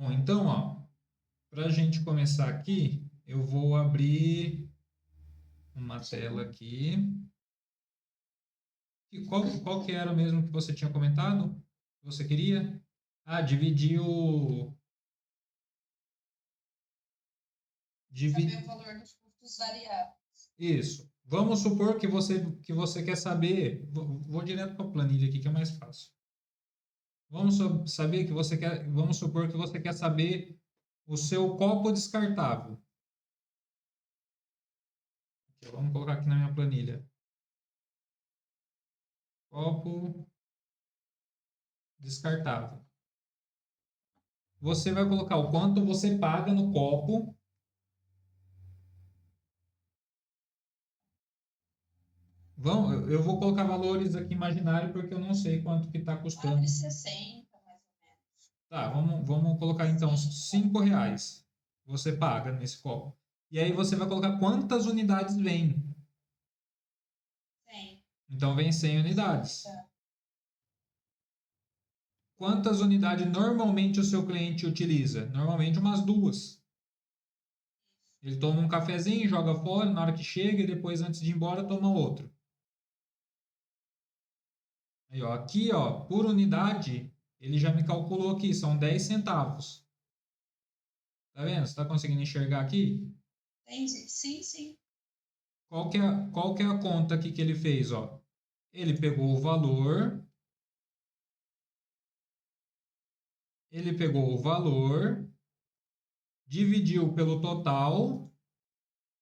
Bom, então, ó, para a gente começar aqui, eu vou abrir uma tela aqui. E qual que era mesmo que você tinha comentado? Que você queria? Ah, dividir o... Saber o Divi... valor dos custos variáveis. Isso. Vamos supor que você quer saber... Vou direto para a planilha aqui, que é mais fácil. Saber que você quer... Vamos supor que você quer saber o seu copo descartável. Vamos colocar aqui na minha planilha. Copo descartável. Você vai colocar o quanto você paga no copo. Eu vou colocar valores aqui imaginários porque eu não sei quanto que está custando. Abre 60, mais ou menos. Tá, vamos colocar então Sim, R$ 5 você paga nesse copo. E aí você vai colocar quantas unidades vem. 100. Então vem 100 unidades. Tá. Quantas unidades normalmente o seu cliente utiliza? Normalmente umas duas. Ele toma um cafezinho, joga fora na hora que chega e depois antes de ir embora toma outro. Aí, ó, aqui, ó, por unidade, ele já me calculou aqui, são 10 centavos. Tá vendo? Você está conseguindo enxergar aqui? Entendi. Sim, sim. Qual que é a conta aqui que ele fez, ó? Ele pegou o valor, dividiu pelo total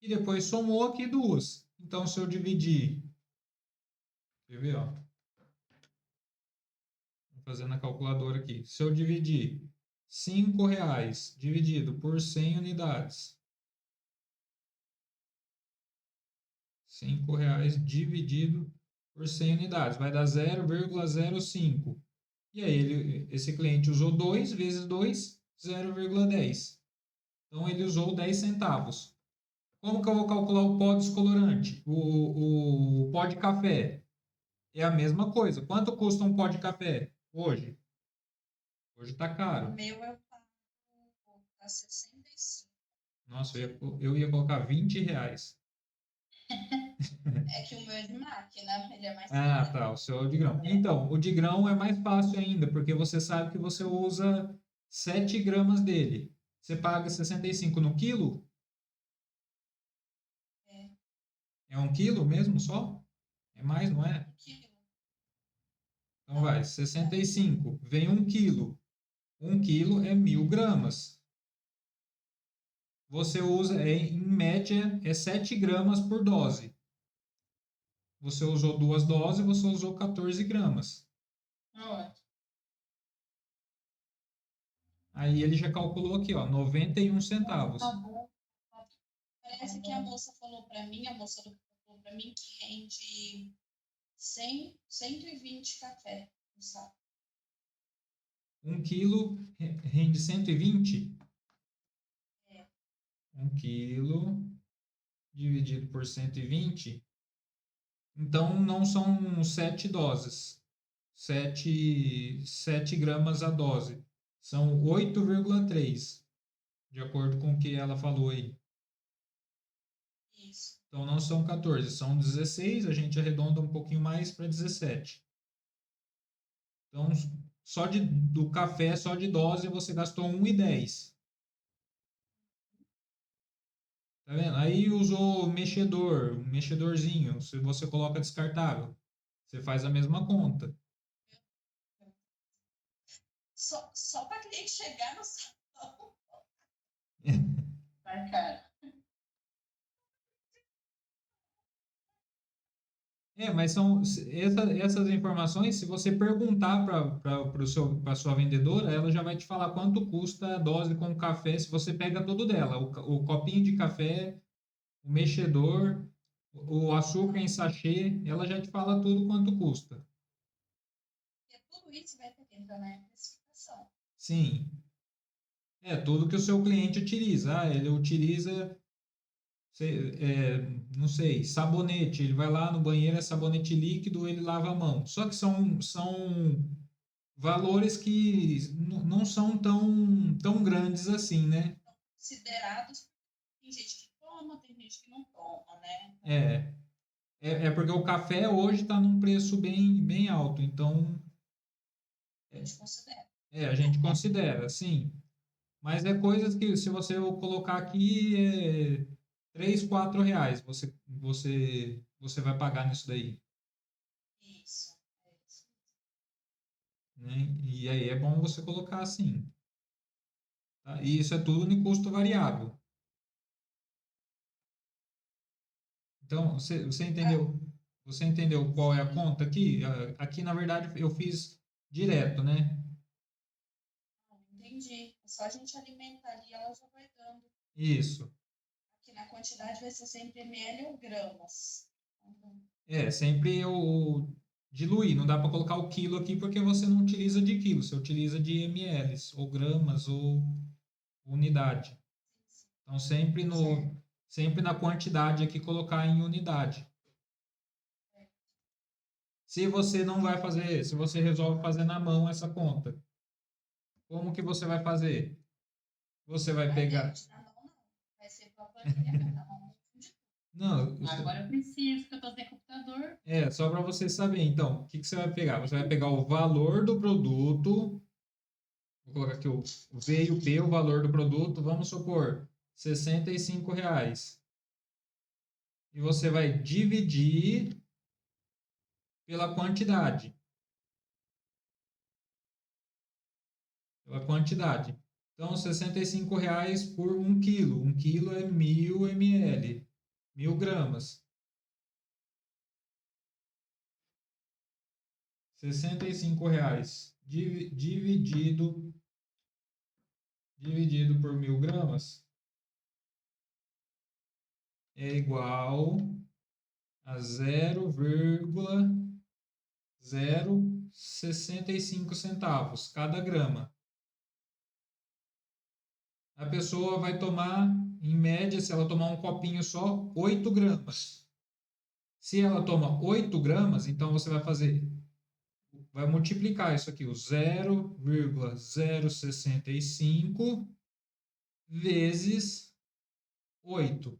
e depois somou aqui duas. Então, se eu dividir, quer ver, ó? Vou fazer na calculadora aqui. Se eu dividir R$ 5 dividido por 100 unidades, R$ 5 dividido por 100 unidades, vai dar 0,05. E aí esse cliente usou 2 vezes 2, 0,10. Então ele usou 10 centavos. Como que eu vou calcular o pó descolorante? O pó de café? É a mesma coisa. Quanto custa um pó de café hoje? Hoje está O caro. meu eu pago a 65. Nossa, eu ia colocar R$ 20. É que o meu é de máquina, ele é mais Ah, caro. tá. O seu é o de grão. Então, o de grão é mais fácil ainda, porque você sabe que você usa 7 gramas dele. Você paga 65 no quilo? É, É 1 quilo mesmo só? É mais, não é? um quilo. Então Não, vai, 65. Vem 1 quilo. 1 quilo é 1.000 gramas. Você usa, em média, 7 gramas por dose. Você usou duas doses, você usou 14 gramas. ótimo. Aí ele já calculou aqui, ó, 91 centavos. Parece que a moça falou para mim, a moça do café falou para mim que rende 100, 120 café no saco. 1 quilo rende 120. É, 1 quilo dividido por 120. Então não são 7 doses. 7 gramas a dose. São 8,3, de acordo com o que ela falou aí. isso. Então não são 14, são 16. A gente arredonda um pouquinho mais para 17. Então, do café, só de dose, você gastou 1,10. Tá vendo? Aí usou mexedor, um mexedorzinho. Se você coloca descartável, você faz a mesma conta. Só para cliente chegar no salão. Vai, cara. Mas são essas informações, se você perguntar para a sua vendedora, ela já vai te falar quanto custa a dose com café, se você pega tudo dela, o copinho de café, o mexedor, o açúcar em sachê, ela já te fala tudo quanto custa. Porque tudo isso vai ter que entrar na precificação. Sim, é tudo que o seu cliente utiliza. Ah, ele utiliza, não sei, sabonete. Ele vai lá no banheiro, é sabonete líquido, ele lava a mão. Só que são valores que não são tão grandes assim, né? Considerados, tem gente que toma, tem gente que não toma, né? É, é porque o café hoje está num preço bem alto, então A gente considera. a gente considera, sim. Mas é coisas que, se você colocar aqui, é 3, 4 reais você vai pagar nisso daí, Isso. É isso. né? E aí é bom você colocar assim, tá? E isso é tudo em custo variável. Então, você Ah, entendeu? Você entendeu qual é a sim. conta aqui? Aqui, na verdade, eu fiz direto, né? Não, entendi. É só a gente alimentar ali, ela já vai dando. Isso. Aqui na quantidade vai ser sempre ml ou gramas. Uhum. Sempre eu diluir. Não dá para colocar o quilo aqui porque você não utiliza de quilo, você utiliza de ml, ou gramas, ou unidade. Sim, Então, sempre sim. Certo. sempre na quantidade aqui colocar em unidade. Se você não vai fazer, se você resolve fazer na mão essa conta, como que você vai fazer? Você vai Ai, pegar. gente, na mão não. Vai ser pela planilha mesmo. Na mão não confunde. Não, Agora eu preciso, que eu tô sem computador. só para você saber. Então, o que que você vai pegar? Você vai pegar o valor do produto. Vou colocar aqui o V e o P, o valor do produto. Vamos supor, R$ 65. E você vai dividir pela quantidade. Pela quantidade. Então, R$ 65 por 1 quilo. 1 quilo é 1000 ml, 1000 gramas. R$ 65 dividido por 1000 gramas é igual a 0,065 centavos cada grama. A pessoa vai tomar, em média, se ela tomar um copinho só, 8 gramas. Se ela toma 8 gramas, então você vai multiplicar isso aqui, o 0,065 vezes 8.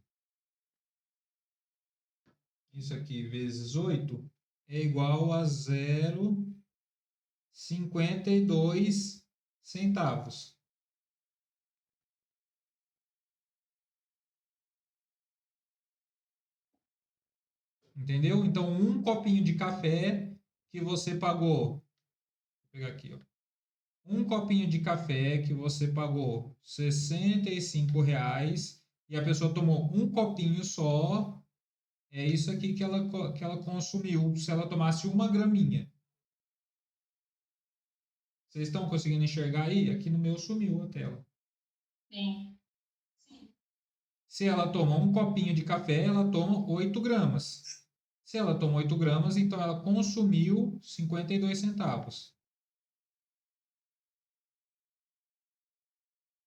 Isso aqui vezes 8 é igual a 0,52 centavos. Entendeu? Então, um copinho de café que você pagou, vou pegar aqui, ó. Um copinho de café que você pagou R$ 65 e a pessoa tomou um copinho só, é isso aqui que ela consumiu se ela tomasse uma graminha. Vocês estão conseguindo enxergar aí? Aqui no meu sumiu a tela. Sim. Sim. Se ela toma um copinho de café, ela toma 8 gramas. Se ela toma 8 gramas, então ela consumiu 52 centavos.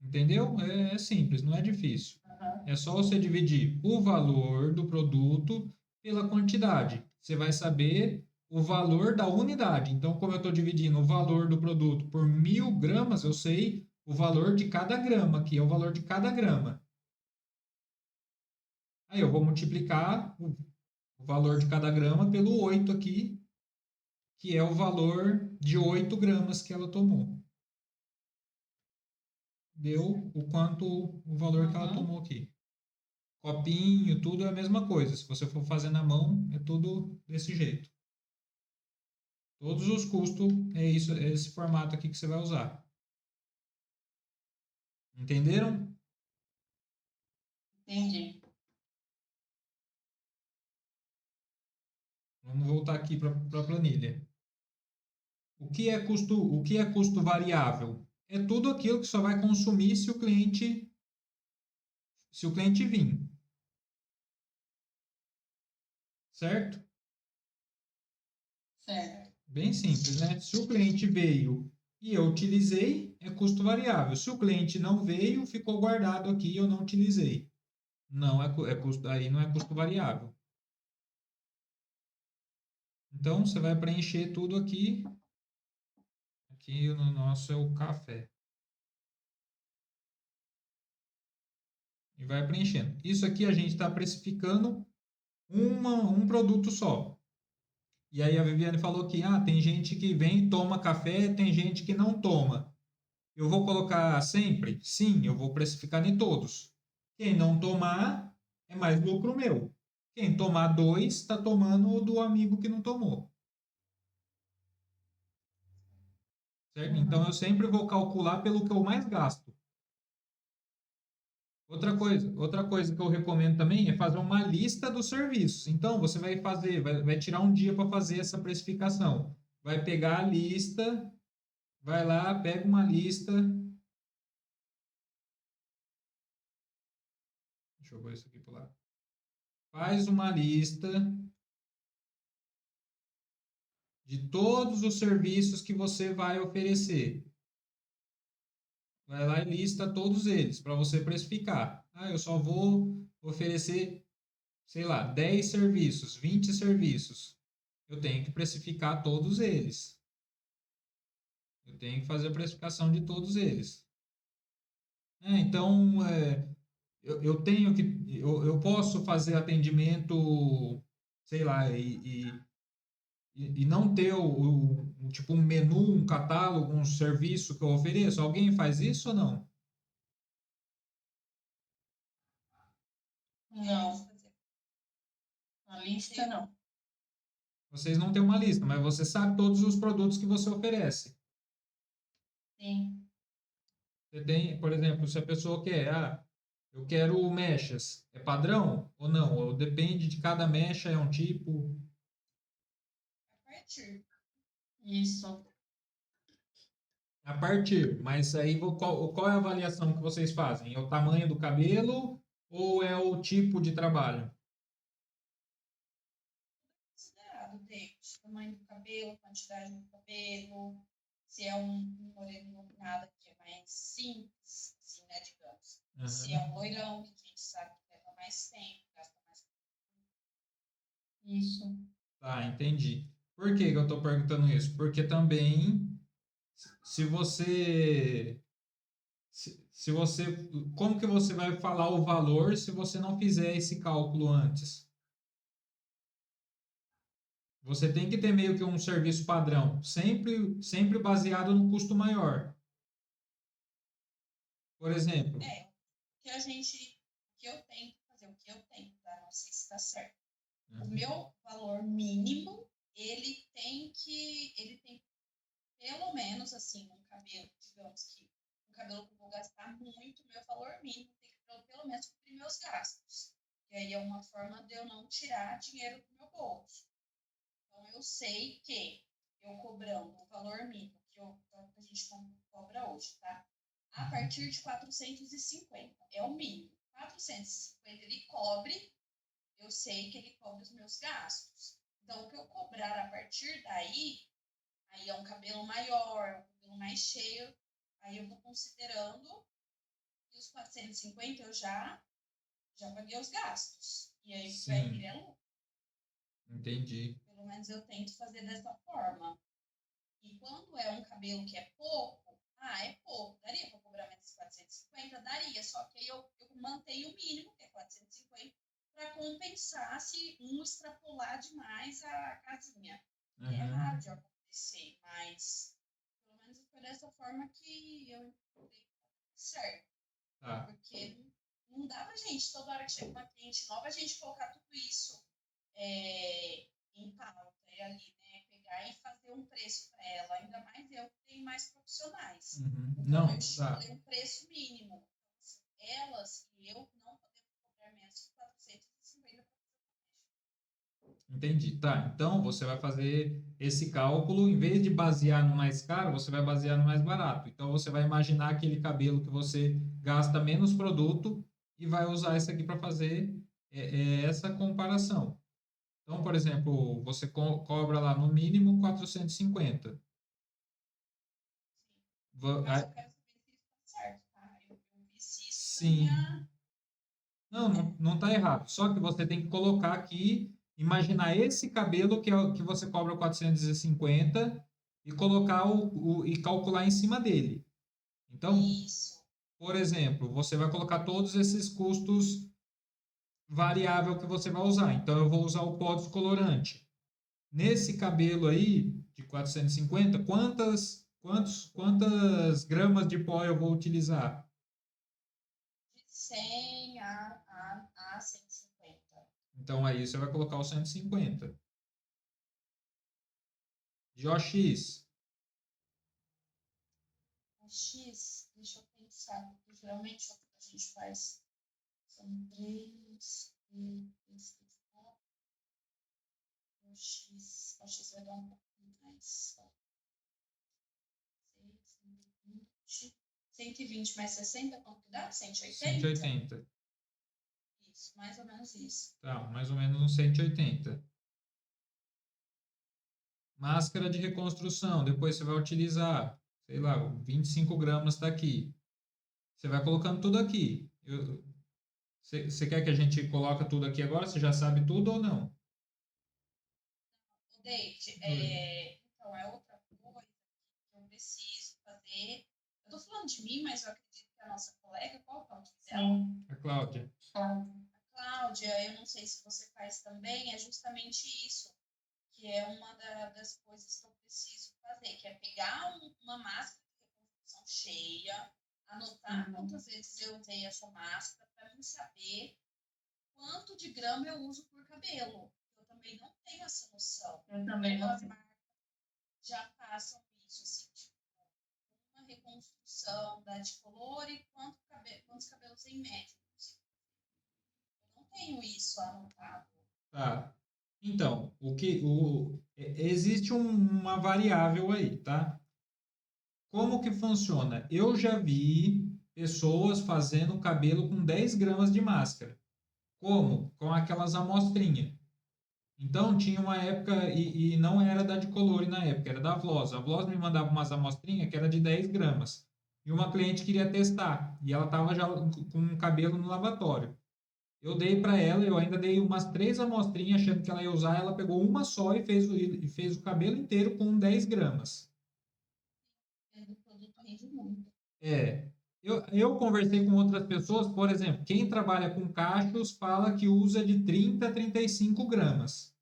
Entendeu? É simples, não é difícil. Aham. É só você dividir o valor do produto pela quantidade. Você vai saber o valor da unidade. Então, como eu estou dividindo o valor do produto por 1000 gramas, eu sei o valor de cada grama, que é o valor de cada grama. Aí eu vou multiplicar o valor de cada grama pelo 8 aqui, que é o valor de 8 gramas que ela tomou. Deu o valor que ela Uhum. tomou aqui. Copinho, tudo é a mesma coisa. Se você for fazer na mão, é tudo desse jeito. Todos os custos é isso, é esse formato aqui que você vai usar. Entenderam? Entendi. Vamos voltar aqui para a planilha. O que é custo variável? É tudo aquilo que só vai consumir se o cliente vir, certo? Certo. Bem simples, né? Se o cliente veio e eu utilizei, é custo variável. Se o cliente não veio, ficou guardado aqui e eu não utilizei. Não é custo, aí não é custo variável. Então você vai preencher tudo aqui Aqui no nosso é o café. E vai preenchendo. Isso aqui a gente está precificando um produto só. E aí a Viviane falou que tem gente que vem e toma café, tem gente que não toma. Eu vou colocar sempre? Sim, eu vou precificar em todos. Quem não tomar, é mais lucro meu. Quem tomar 2, está tomando o do amigo que não tomou. Certo? Então eu sempre vou calcular pelo que eu mais gasto. Outra coisa que eu recomendo também é fazer uma lista dos serviços. Então, você vai tirar um dia para fazer essa precificação. Vai pegar a lista, vai lá, pega uma lista. Deixa eu ver isso aqui para lá. Faz uma lista de todos os serviços que você vai oferecer. Vai lá e lista todos eles para você precificar. Eu só vou oferecer, sei lá, 10 serviços, 20 serviços. Eu tenho que precificar todos eles. Eu tenho que fazer a precificação de todos eles. Então, eu tenho que. Eu posso fazer atendimento, sei lá, e não ter tipo um menu, um catálogo, um serviço que eu ofereço. Alguém faz isso ou não? Não, a lista não. Vocês não têm uma lista, mas você sabe todos os produtos que você oferece. Sim. Você tem, por exemplo, se a pessoa quer, eu quero mechas, é padrão ou não? Ou depende de cada mecha, é um tipo? A partir. Isso. A partir, mas aí qual é a avaliação que vocês fazem? É o tamanho do cabelo ou é o tipo de trabalho? Considerado, David. Tamanho do cabelo, quantidade do cabelo, se é um moreno iluminado que é mais simples, assim, né, digamos. Se é um loirão, que a gente sabe que leva mais tempo, gasta mais tempo. Isso. Tá, entendi. Por que que eu estou perguntando isso? Porque também, se você, se você, como que você vai falar o valor se você não fizer esse cálculo antes? Você tem que ter meio que um serviço padrão, sempre baseado no custo maior. Por exemplo, O que a gente, o que eu tento fazer, o que eu tento, tá? Não sei se está certo. O Uhum. meu valor mínimo, ele tem pelo menos assim, um cabelo, digamos que um cabelo que eu vou gastar muito, meu valor mínimo tem que pelo menos cobrir meus gastos. E aí é uma forma de eu não tirar dinheiro do meu bolso. Então eu sei que eu cobrando o valor mínimo que a gente cobra hoje, tá? A partir de 450 é o mínimo. 450 ele cobre, eu sei que ele cobre os meus gastos. Então, o que eu cobrar a partir daí, aí é um cabelo maior, é um cabelo mais cheio, aí eu vou considerando que os 450 eu já paguei os gastos. E aí o que vai vir Sim, é lucro. entendi. Pelo menos eu tento fazer dessa forma. E quando é um cabelo que é pouco, é pouco, daria para cobrar menos 450? Daria, só que aí eu mantenho o mínimo, que é 450, para compensar se um extrapolar demais a casinha. Uhum. É raro de acontecer, mas pelo menos foi dessa forma que eu encontrei certo. Tá. Porque não dava, gente, toda hora que chega uma cliente nova, a gente colocar tudo isso em pauta e ali, né? Pegar e fazer um preço para ela, ainda mais eu que tenho mais profissionais. Uhum. Então, Não, eu tá. estipulei um preço mínimo. Elas e eu não podemos cobrar menos de 450 para Entendi. Tá, então você vai fazer esse cálculo, em vez de basear no mais caro, você vai basear no mais barato. Então você vai imaginar aquele cabelo que você gasta menos produto e vai usar isso aqui para fazer essa comparação. Então, por exemplo, você cobra lá no mínimo 450. mas eu quero saber se isso está certo, tá? Eu vi se isso Sim. minha... Não tá errado. Só que você tem que colocar aqui, imaginar esse cabelo que você cobra 450 e colocar e calcular em cima dele. Então, Isso. por exemplo, você vai colocar todos esses custos variável que você vai usar. Então, eu vou usar o pó descolorante. Nesse cabelo aí, de 450, quantas gramas de pó eu vou utilizar? De 100 a 150. Então, aí você vai colocar o 150. De OX, O X, deixa eu pensar, porque geralmente o que a gente faz são 3, 3, 4. O X vai dar um pouquinho mais. 120 mais 60, quanto que dá? 180? 180. Isso, mais ou menos isso. Tá, mais ou menos uns 180. Máscara de reconstrução, depois você vai utilizar, sei lá, 25 gramas está aqui. Você vai colocando tudo aqui. Você quer que a gente coloque tudo aqui agora? Você já sabe tudo ou não? David, então é outra coisa que eu preciso fazer. Eu tô falando de mim, mas eu acredito que a nossa colega, qual é o nome dela? Sim. A Cláudia. Claro. A Cláudia, eu não sei se você faz também, é justamente isso, que é uma das coisas que eu preciso fazer, que é pegar uma máscara de reconstrução cheia, anotar quantas vezes eu usei essa máscara, para mim saber quanto de grama eu uso por cabelo. Eu também não tenho essa noção. Eu também não As sei. marcas já passam isso, assim, tipo, uma reconstrução da de color e quantos cabelos em média. Eu não tenho isso anotado. Tá. Então, existe uma variável aí, tá? Como que funciona? Eu já vi pessoas fazendo cabelo com 10 gramas de máscara. Como? Com aquelas amostrinhas. Então, tinha uma época, e não era da de Colore na época, era da Vloss. A Vloss me mandava umas amostrinhas que era de 10 gramas. E uma cliente queria testar, e ela estava já com um cabelo no lavatório. Eu dei para ela, eu ainda dei umas 3 amostrinhas, achando que ela ia usar, ela pegou uma só e fez o cabelo inteiro com 10 gramas. O produto rende muito. É, eu conversei com outras pessoas, por exemplo, quem trabalha com cachos fala que usa de 30 a 35 gramas.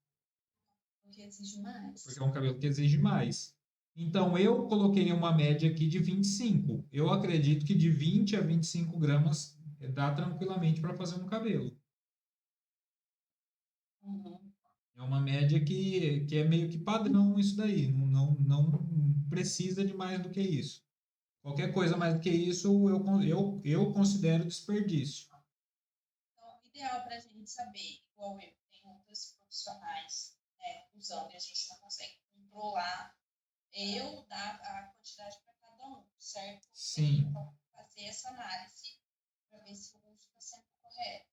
Porque exige mais. Porque é um cabelo que exige mais. Então, eu coloquei uma média aqui de 25. Eu acredito que de 20 a 25 gramas dá tranquilamente para fazer um cabelo. Uhum. É uma média que é meio que padrão isso daí. Não precisa de mais do que isso. Qualquer coisa mais do que isso, eu considero desperdício. Então, o ideal para a gente saber, igual eu, tem outros profissionais, né, usando e a gente não consegue controlar, eu dar a quantidade para cada um, certo? Sim. Então, fazer essa análise para ver se o uso está sendo correto.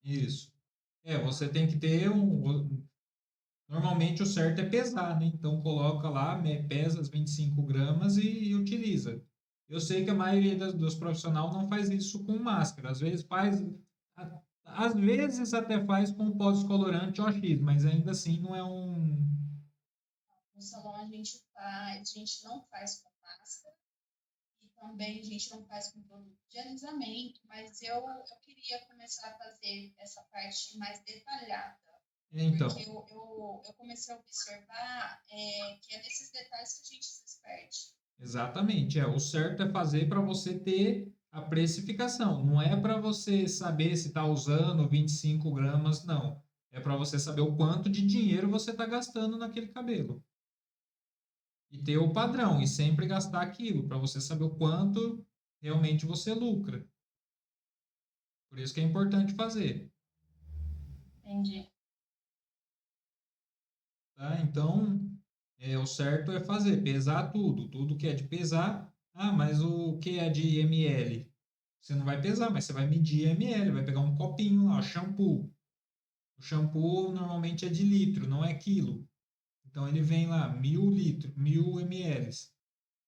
Isso. Você tem que ter Normalmente o certo é pesar, né? Então coloca lá, pesa as 25 gramas e utiliza. Eu sei que a maioria dos profissionais não faz isso com máscara. Às vezes às vezes até faz com pó descolorante OX, mas ainda assim não é um. No salão a gente não faz com máscara e também a gente não faz com produto de alisamento, mas eu queria começar a fazer essa parte mais detalhada. Então, Porque eu comecei a observar que é nesses detalhes que a gente se perde. exatamente. O certo é fazer para você ter a precificação. Não é para você saber se está usando 25 gramas, não. É para você saber o quanto de dinheiro você está gastando naquele cabelo. E ter o padrão e sempre gastar aquilo para você saber o quanto realmente você lucra. Por isso que é importante fazer. Entendi. Tá? Então, o certo é fazer, pesar tudo que é de pesar. Ah, mas o que é de ml? Você não vai pesar, mas você vai medir ml, vai pegar um copinho lá, shampoo. O shampoo normalmente é de litro, não é quilo. Então ele vem lá, 1.000 litros, 1.000 ml.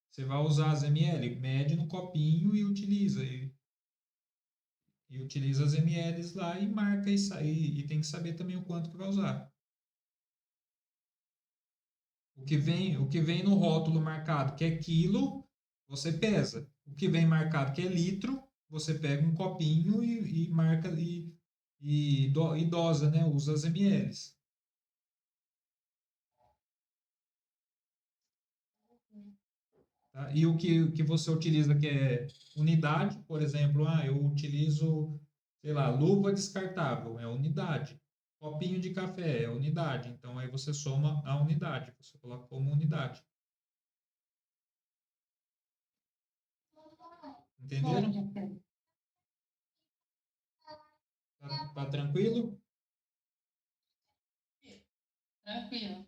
Você vai usar as ml, mede no copinho e utiliza. E utiliza as mls lá e marca e tem que saber também o quanto que vai usar. O que vem no rótulo marcado que é quilo, você pesa. O que vem marcado que é litro, você pega um copinho e marca e dosa, né? Usa as mls. Tá? E o que você utiliza que é unidade, por exemplo, eu utilizo, sei lá, luva descartável, é unidade. Copinho de café é unidade. Então aí você soma a unidade, você coloca como unidade. Entenderam? Tá tranquilo? Tranquilo.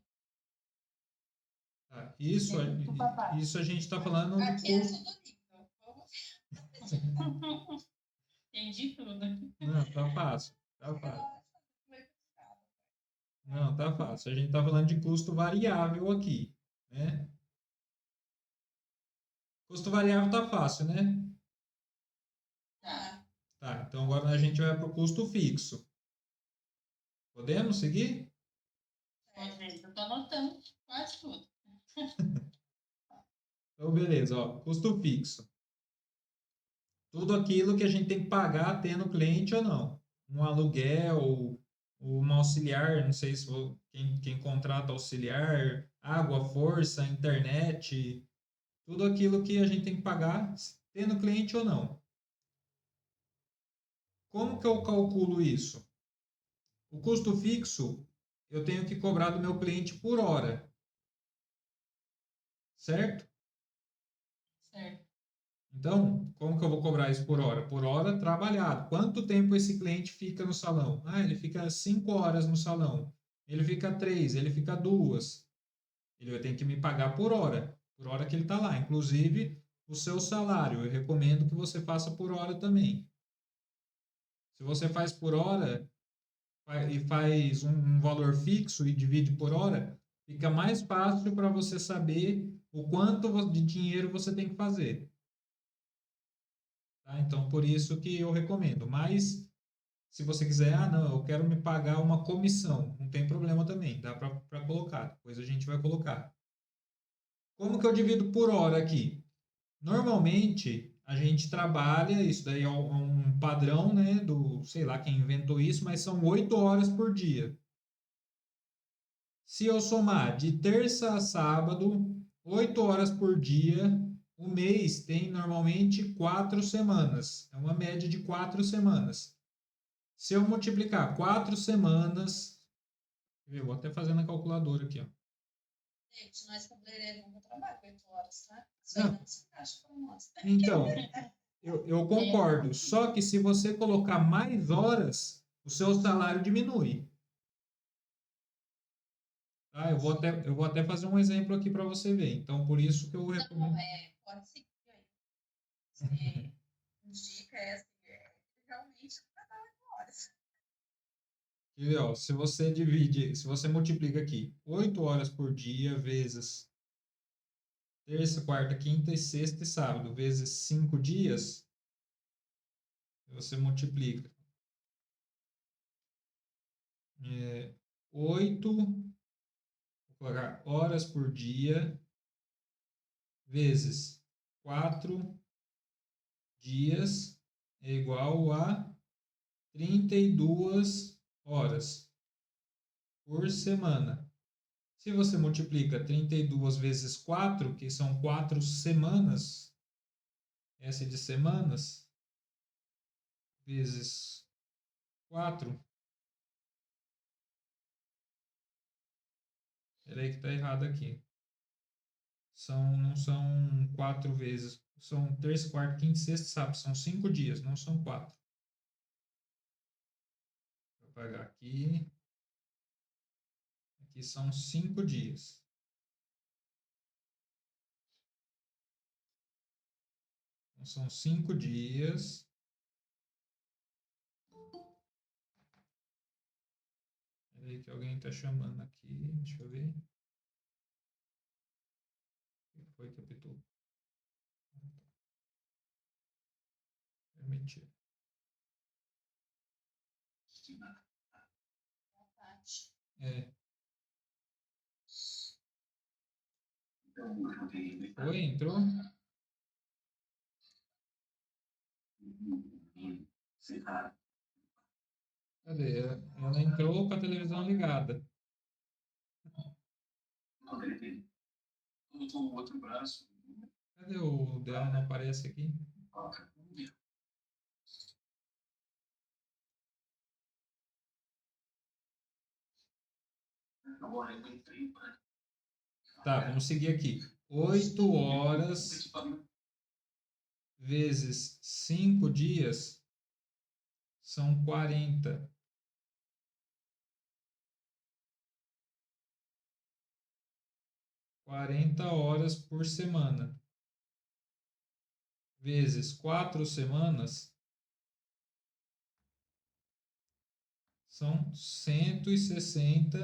Tá. Isso, Do papai. isso a gente está falando de Aqui é custo. tudo nível. Vamos Entendi tudo. Não, tá fácil. Tá ver fácil. lá. Vai complicado. Não, tá fácil. A gente está falando de custo variável aqui, né? Custo variável tá fácil, né? Tá. Tá, então agora a gente vai para o custo fixo. Podemos seguir? Pode ver, eu tô anotando quase tudo. Então, beleza, ó, custo fixo. Tudo aquilo que a gente tem que pagar tendo cliente ou não. Um aluguel, um auxiliar, não sei se quem contrata auxiliar, água, força, internet, tudo aquilo que a gente tem que pagar tendo cliente ou não. Como que eu calculo isso? O custo fixo eu tenho que cobrar do meu cliente por hora, certo? Certo. Então, como que eu vou cobrar isso por hora? Por hora trabalhado. Quanto tempo esse cliente fica no salão? Ele fica 5 horas no salão. Ele fica 3, ele fica 2. Ele vai ter que me pagar por hora que ele está lá. Inclusive, o seu salário. Eu recomendo que você faça por hora também. Se você faz por hora e faz um valor fixo e divide por hora, fica mais fácil para você saber o quanto de dinheiro você tem que fazer. Tá? Então, por isso que eu recomendo. Mas, se você quiser, não, eu quero me pagar uma comissão, não tem problema também, dá para colocar. Depois a gente vai colocar. Como que eu divido por hora aqui? Normalmente, a gente trabalha, isso daí é um padrão, né, sei lá quem inventou isso, mas são 8 horas por dia. Se eu somar de terça a sábado, 8 horas por dia, o mês tem normalmente 4 semanas. É uma média de 4 semanas. Se eu multiplicar 4 semanas, eu vou até fazer na calculadora aqui, ó. Gente, nós cabeleireiros não trabalham 8 horas, tá? Isso aí Não, não se encaixa para nós. então, eu concordo. Só que se você colocar mais horas, o seu salário diminui. Tá? Eu vou até fazer um exemplo aqui para você ver. Então, por isso que eu Não, recomendo. pode seguir aí. Você indica essa, realmente não dá 8 horas. E, ó, se você multiplica aqui 8 horas por dia vezes terça, quarta, quinta e sexta e sábado, vezes 5 dias, você multiplica 8 vou colocar horas por dia vezes 4 dias é igual a 32 horas por semana. Se você multiplica 32 vezes 4, que são 4 semanas, essa de semanas, vezes 4. Peraí que tá errado aqui. Não são 4 vezes. São terça, quarta, quinta, sexta, sábado. São 5 dias, não são 4. Vou pagar aqui. Aqui são 5 dias. Então, são 5 dias. Peraí que alguém está chamando aqui. Deixa eu ver. O que foi que apitou? Permitir. Tati. É. Foi? Entrou? Cadê? Ela entrou com a televisão ligada. Cadê o dela? Não aparece aqui. Tá, vamos seguir aqui. 8 horas vezes 5 dias são 40. 40 horas por semana. Vezes 4 semanas são 160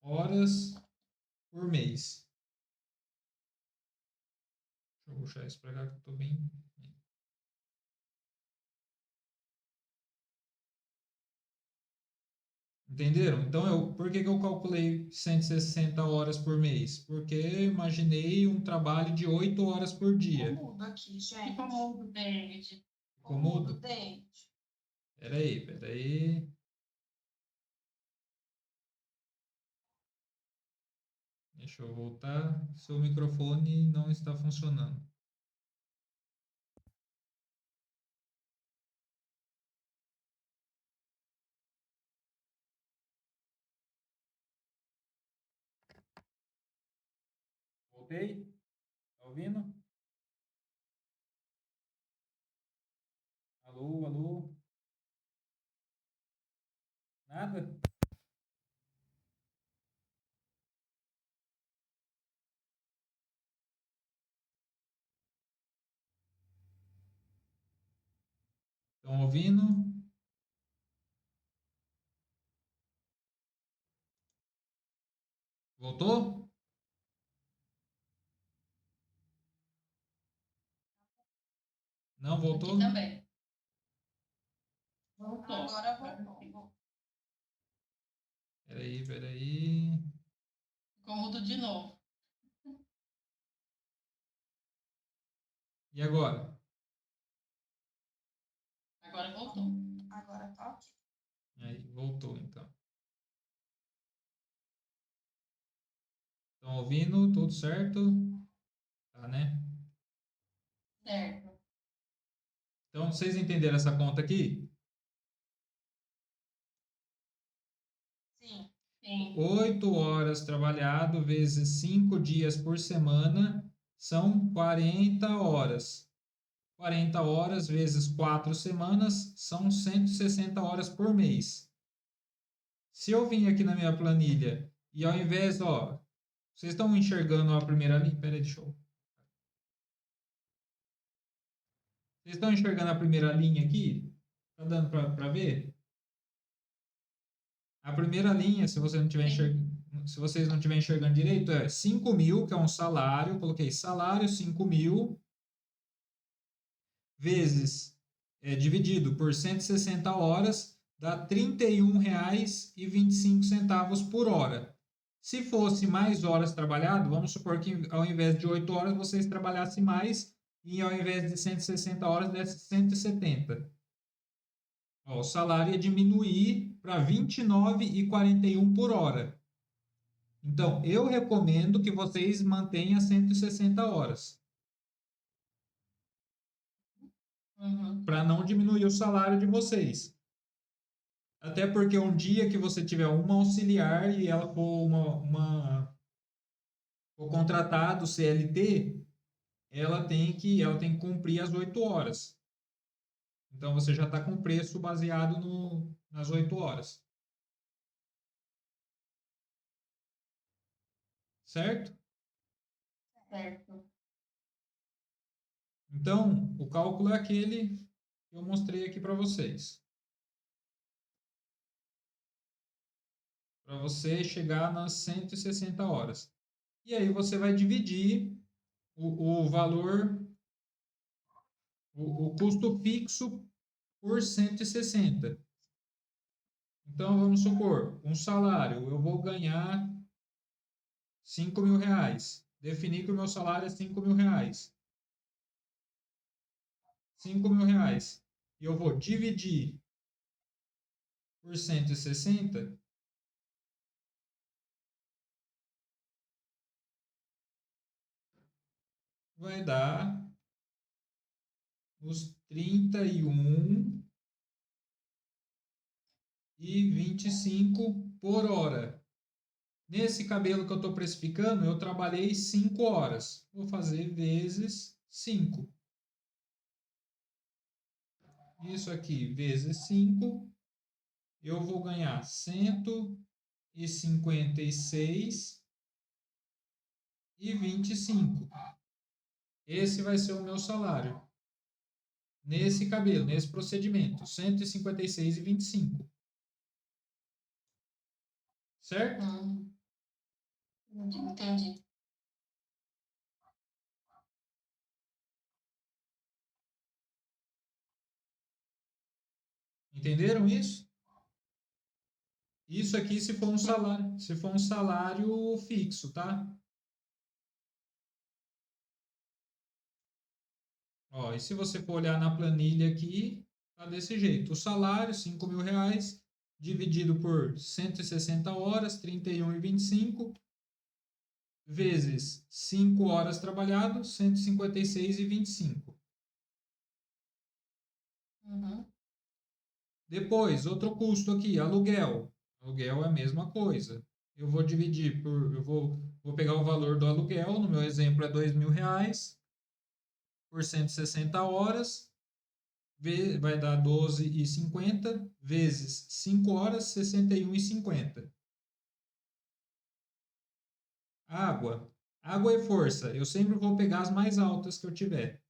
horas por mês. Deixa eu puxar isso para cá que eu estou bem. Entenderam? Então, por que eu calculei 160 horas por mês? Porque eu imaginei um trabalho de 8 horas por dia. Ficou mudo aqui, gente. Ficou mudo, David. Ficou mudo? David. Peraí. Deixa eu voltar. Seu microfone não está funcionando. Voltei? Tá ouvindo? Alô? Nada? Estão ouvindo? Voltou? Não voltou? Aqui também. Voltou. Agora voltou. Peraí. Ficou mudo de novo. E agora? Agora voltou. Agora tá ok. Aí, voltou então. Estão ouvindo? Tudo certo? Tá, né? Certo. Então, vocês entenderam essa conta aqui? Sim. 8 horas trabalhado vezes 5 dias por semana são 40 horas. 40 horas vezes 4 semanas são 160 horas por mês. Se eu vim aqui na minha planilha e ao invés, vocês estão enxergando a primeira linha? Peraí, deixa eu... Vocês estão enxergando a primeira linha aqui? Tá dando para ver? A primeira linha, se você não tiver se vocês não estiverem enxergando direito, é 5.000, que é um salário. Eu coloquei salário 5.000 vezes dividido por 160 horas dá R$ 31,25 por hora. Se fosse mais horas trabalhado, vamos supor que ao invés de 8 horas vocês trabalhassem mais e ao invés de 160 horas desse 170. O salário ia diminuir para R$ 29,41 por hora. Então, eu recomendo que vocês mantenham 160 horas. Para não diminuir o salário de vocês. Até porque um dia que você tiver uma auxiliar e ela for for contratado CLT, ela tem que cumprir as 8 horas. Então você já está com preço baseado nas 8 horas. Certo? Certo. Então, o cálculo é aquele que eu mostrei aqui para vocês. Para você chegar nas 160 horas. E aí você vai dividir o valor, o custo fixo por 160. Então, vamos supor, um salário, eu vou ganhar R$ 5.000. Defini que o meu salário é R$ 5.000. R$ 5.000. E eu vou dividir por 160, vai dar os 31,25 por hora. Nesse cabelo que eu estou precificando, eu trabalhei 5 horas. Vou fazer vezes 5. Isso aqui vezes 5, eu vou ganhar 156,25. Esse vai ser o meu salário. Nesse cabelo, nesse procedimento, 156,25. Certo? Entendi. Entenderam isso? Isso aqui se for um salário fixo, tá? Ó, e se você for olhar na planilha aqui, tá desse jeito. O salário, R$ 5.000, dividido por 160 horas, 31,25, vezes 5 horas trabalhado, 156,25. Depois, outro custo aqui, aluguel. Aluguel é a mesma coisa. Eu vou dividir por, vou pegar o valor do aluguel, no meu exemplo é R$ 2.000, por 160 horas, vai dar 12,50, vezes 5 horas, 61,50. Água. Água e força. Eu sempre vou pegar as mais altas que eu tiver.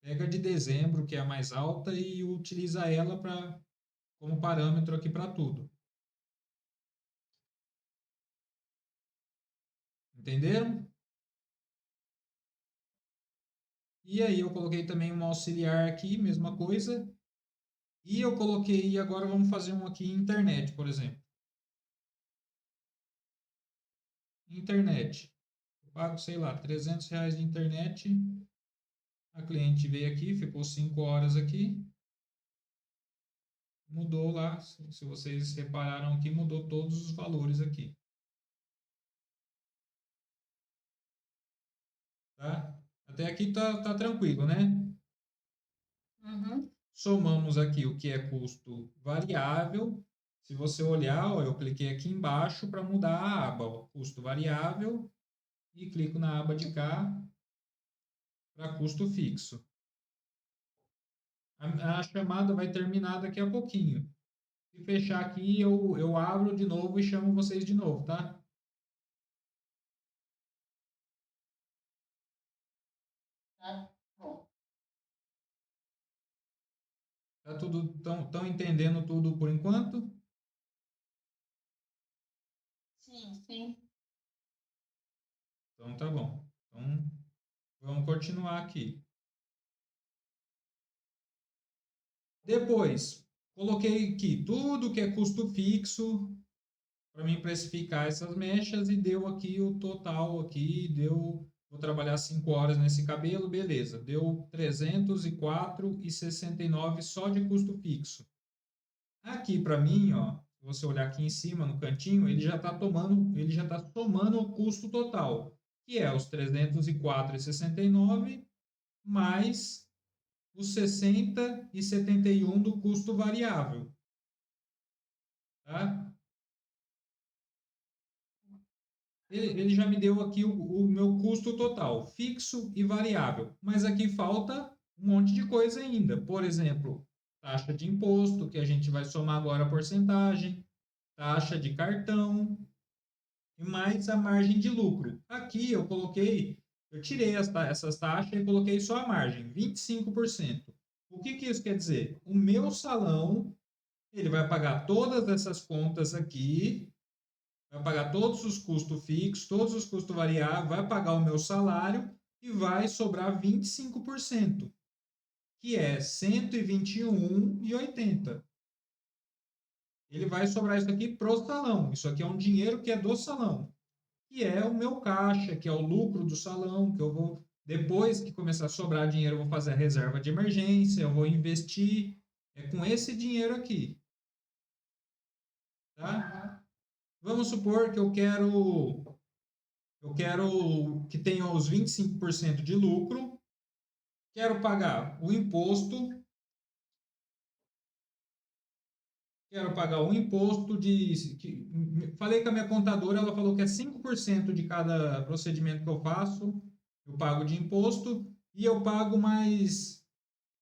Pega de dezembro, que é a mais alta, e utiliza ela como parâmetro aqui para tudo. Entenderam? E aí eu coloquei também uma auxiliar aqui, mesma coisa. E eu coloquei, agora vamos fazer um aqui internet, por exemplo. Internet. Eu pago, sei lá, R$ 300 de internet. A cliente veio aqui, ficou 5 horas aqui. Mudou lá, se vocês repararam aqui, mudou todos os valores aqui. Tá? Até aqui tá tranquilo, né? Somamos aqui o que é custo variável. Se você olhar, ó, eu cliquei aqui embaixo para mudar a aba, ó, custo variável, e clico na aba de cá para custo fixo. A chamada vai terminar daqui a pouquinho. Se fechar aqui, eu abro de novo e chamo vocês de novo, tá? Tá bom. Tá tudo, tão entendendo tudo por enquanto? Sim. Então tá bom. Então vamos continuar aqui. Depois, coloquei aqui tudo que é custo fixo para mim precificar essas mechas e deu aqui o total aqui, vou trabalhar 5 horas nesse cabelo, beleza, deu 304,69 só de custo fixo. Aqui para mim, ó, se você olhar aqui em cima no cantinho, ele já está somando o custo total, que é os 304,69 mais os 60,71 do custo variável. Tá? Ele já me deu aqui o meu custo total, fixo e variável. Mas aqui falta um monte de coisa ainda. Por exemplo, taxa de imposto, que a gente vai somar agora a porcentagem, taxa de cartão e mais a margem de lucro. Aqui eu tirei essas taxas e coloquei só a margem, 25%. O que isso quer dizer? O meu salão, ele vai pagar todas essas contas aqui, vai pagar todos os custos fixos, todos os custos variáveis, vai pagar o meu salário e vai sobrar 25%, que é 121,80. ele vai sobrar isso aqui pro salão. Isso aqui é um dinheiro que é do salão, que é o meu caixa, que é o lucro do salão, que eu vou, depois que começar a sobrar dinheiro, eu vou fazer a reserva de emergência, eu vou investir, é com esse dinheiro aqui, tá? Vamos supor que eu quero que tenha os 25% de lucro, quero pagar o imposto, falei com a minha contadora, ela falou que é 5% de cada procedimento que eu faço, eu pago de imposto, e eu pago mais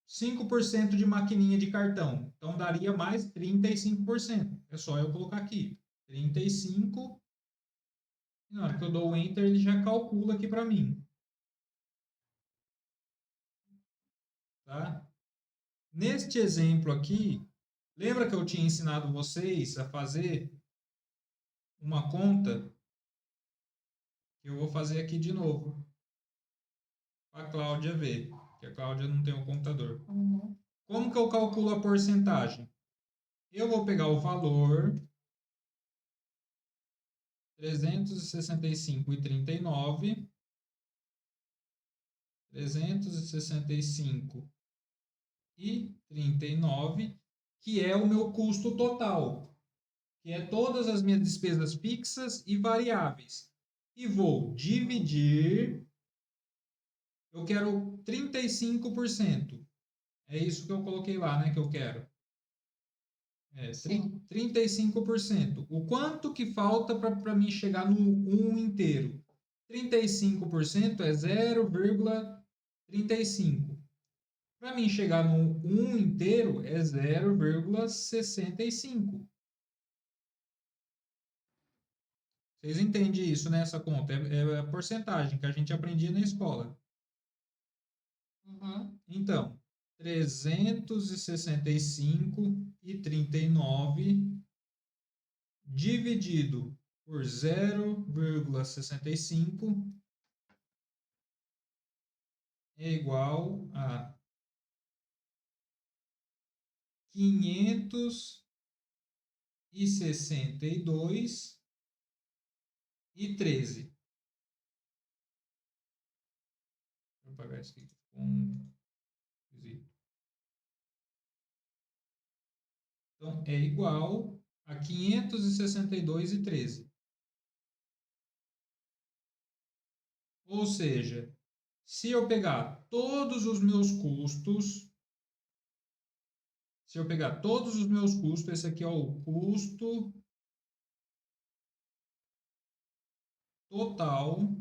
5% de maquininha de cartão. Então daria mais 35%. É só eu colocar aqui, 35%. Na hora que eu dou o Enter, ele já calcula aqui para mim. Tá? Neste exemplo aqui, lembra que eu tinha ensinado vocês a fazer uma conta? Que eu vou fazer aqui de novo. Para a Cláudia ver, que a Cláudia não tem um computador. Como que eu calculo a porcentagem? Eu vou pegar o valor 365,39, 365,39, que é o meu custo total, que é todas as minhas despesas fixas e variáveis. E vou dividir, eu quero 35%. É isso que eu coloquei lá, né, que eu quero. 35%. O quanto que falta para mim chegar no 1 inteiro? 35% é 0,35. Para mim chegar no 1 inteiro é 0,65. Vocês entendem isso, né? Essa conta é a porcentagem que a gente aprendia na escola. Então, 365,39 dividido por 0,65 é igual a 562,13. Vou apagar isso aqui com então, é igual a 562,13. Ou seja, se eu pegar todos os meus custos, esse aqui é o custo total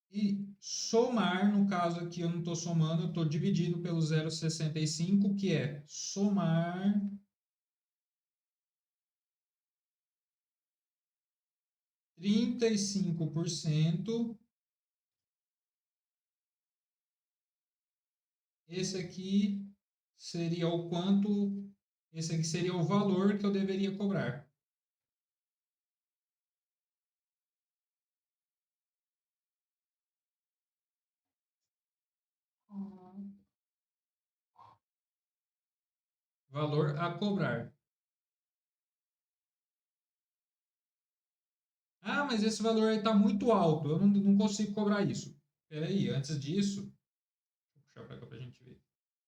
e somar, no caso aqui eu não estou somando, eu estou dividindo pelo 0,65, que é somar 35%. Esse aqui seria o quanto, esse aqui seria o valor que eu deveria cobrar. Valor a cobrar. Ah, mas esse valor aí está muito alto, eu não consigo cobrar isso. Espera aí, antes disso, vou puxar para cá para a gente ver.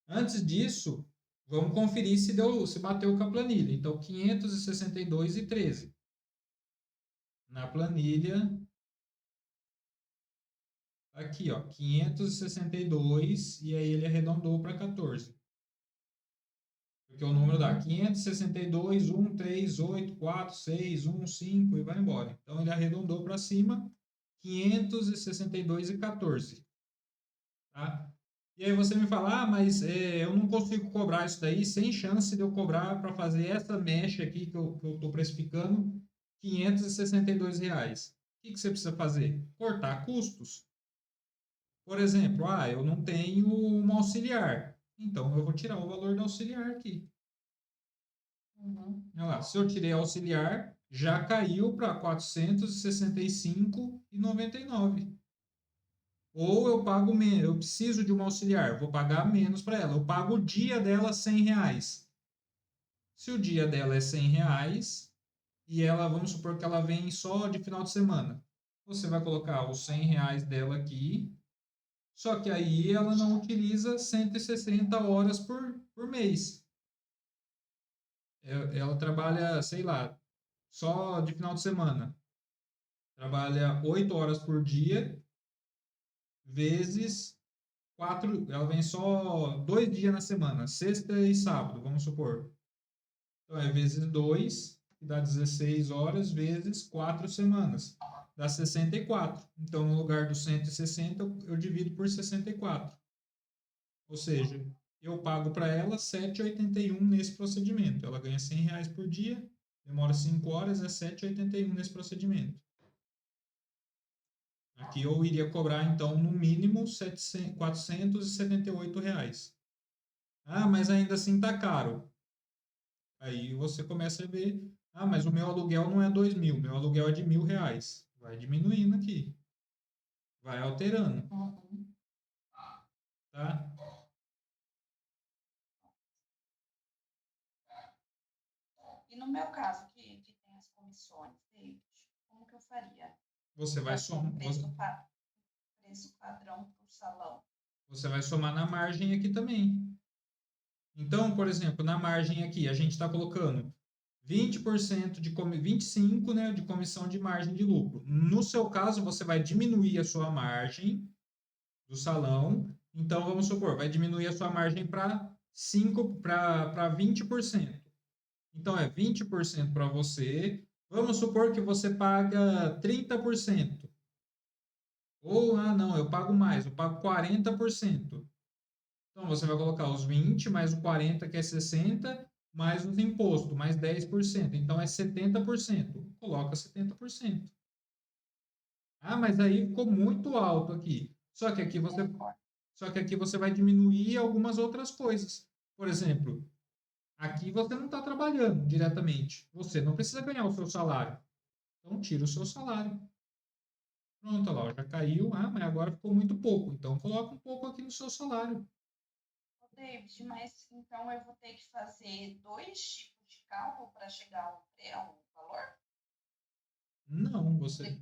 Antes disso, vamos conferir se bateu com a planilha. Então, 562,13. Na planilha, aqui, ó, 562, e aí ele arredondou para 14. Porque o número dá 562, 1, 3, 8, 4, 6, 1, 5 e vai embora. Então, ele arredondou para cima, 562,14. Tá? E aí você me fala, mas eu não consigo cobrar isso daí, sem chance de eu cobrar para fazer essa mecha aqui que eu estou precificando, R$ 562. O que você precisa fazer? Cortar custos. Por exemplo, eu não tenho uma auxiliar, então eu vou tirar o valor da auxiliar aqui. Olha lá, se eu tirei a auxiliar, já caiu para R$ 465,99. Ou eu pago menos, eu preciso de uma auxiliar, vou pagar menos para ela. Eu pago o dia dela R$ 100. Se o dia dela é R$ 100 e ela, vamos supor que ela vem só de final de semana, você vai colocar os R$ 100 dela aqui, só que aí ela não utiliza 160 horas por mês. Ela trabalha, sei lá, só de final de semana. Trabalha 8 horas por dia, vezes 4. Ela vem só 2 dias na semana, sexta e sábado, vamos supor. Então é vezes 2, que dá 16 horas, vezes 4 semanas. Dá 64. Então, no lugar dos 160, eu divido por 64. Ou seja, eu pago para ela 7,81 nesse procedimento. Ela ganha R$ 100 por dia, demora 5 horas, é 7,81 nesse procedimento. Aqui eu iria cobrar, então, no mínimo R$ 478. Ah, mas ainda assim está caro. Aí você começa a ver, ah, mas o meu aluguel não é 2.000, meu aluguel é de R$ 1.000. Vai diminuindo aqui, vai alterando, Uhum. tá? E no meu caso, que tem as comissões, David, como que eu faria? Você vai Para ter um somar, preço padrão para o salão. você vai somar na margem aqui também. Então, por exemplo, na margem aqui, a gente está colocando 20% 25%, né, de comissão de margem de lucro. No seu caso, você vai diminuir a sua margem do salão. Então, vamos supor, vai diminuir a sua margem para 20%. Então, é 20% para você. Vamos supor que você paga 30%. Ou, não, eu pago mais, eu pago 40%. Então, você vai colocar os 20 mais o 40, que é 60, mais os impostos, mais 10%. Então, é 70%. Coloca 70%. Ah, mas aí ficou muito alto aqui. Só que aqui você vai diminuir algumas outras coisas. Por exemplo, aqui você não está trabalhando diretamente. Você não precisa ganhar o seu salário. Então, tira o seu salário. Pronto, olha lá, já caiu. Ah, mas agora ficou muito pouco. Então, coloca um pouco aqui no seu salário. David, mas então eu vou ter que fazer 2 tipos de cálculo para chegar a um valor? Não, você.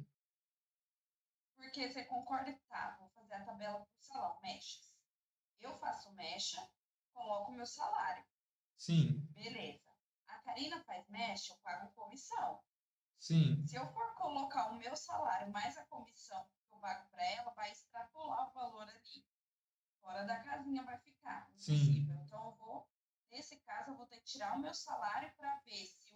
Porque você concorda? Tá, vou fazer a tabela para o salão, mechas. Eu faço mecha, coloco o meu salário. Sim, Beleza. A Karina faz mecha, eu pago comissão. sim, Se eu for colocar o meu salário mais a comissão que eu pago para ela, vai extrapolar o valor ali. Fora da casinha vai ficar. sim. Impossível. Então, nesse caso, eu vou ter que tirar o meu salário para ver se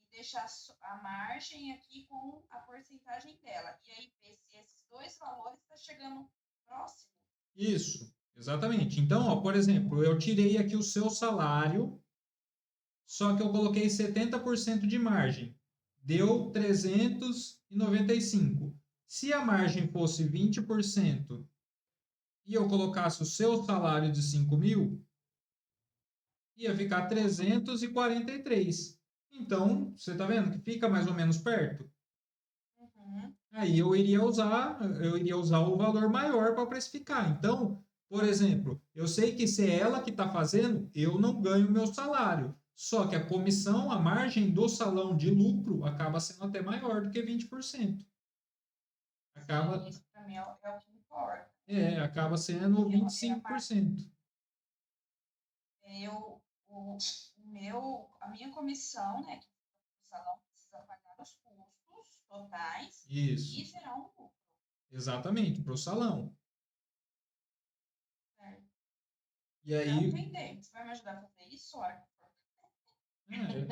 e deixar a margem aqui com a porcentagem dela. E aí ver se esses dois valores estão chegando próximo. Isso, exatamente. Então, ó, por exemplo, eu tirei aqui o seu salário, só que eu coloquei 70% de margem. Deu 395. Se a margem fosse 20% e eu colocasse o seu salário de 5.000, ia ficar 343. Então, você está vendo que fica mais ou menos perto? Uhum. Aí eu iria usar o valor maior para precificar. Então, por exemplo, eu sei que se é ela que está fazendo, eu não ganho meu salário. Só que a comissão, a margem do salão de lucro acaba sendo até maior do que 20%. Acaba, Sim, isso para mim é o que importa. acaba sendo 25%. A minha comissão, né, que o salão precisa pagar os custos totais Isso, e será um lucro. exatamente, para o salão. Certo? E Já aí, entendi. Você vai me ajudar a fazer isso? Hora que for.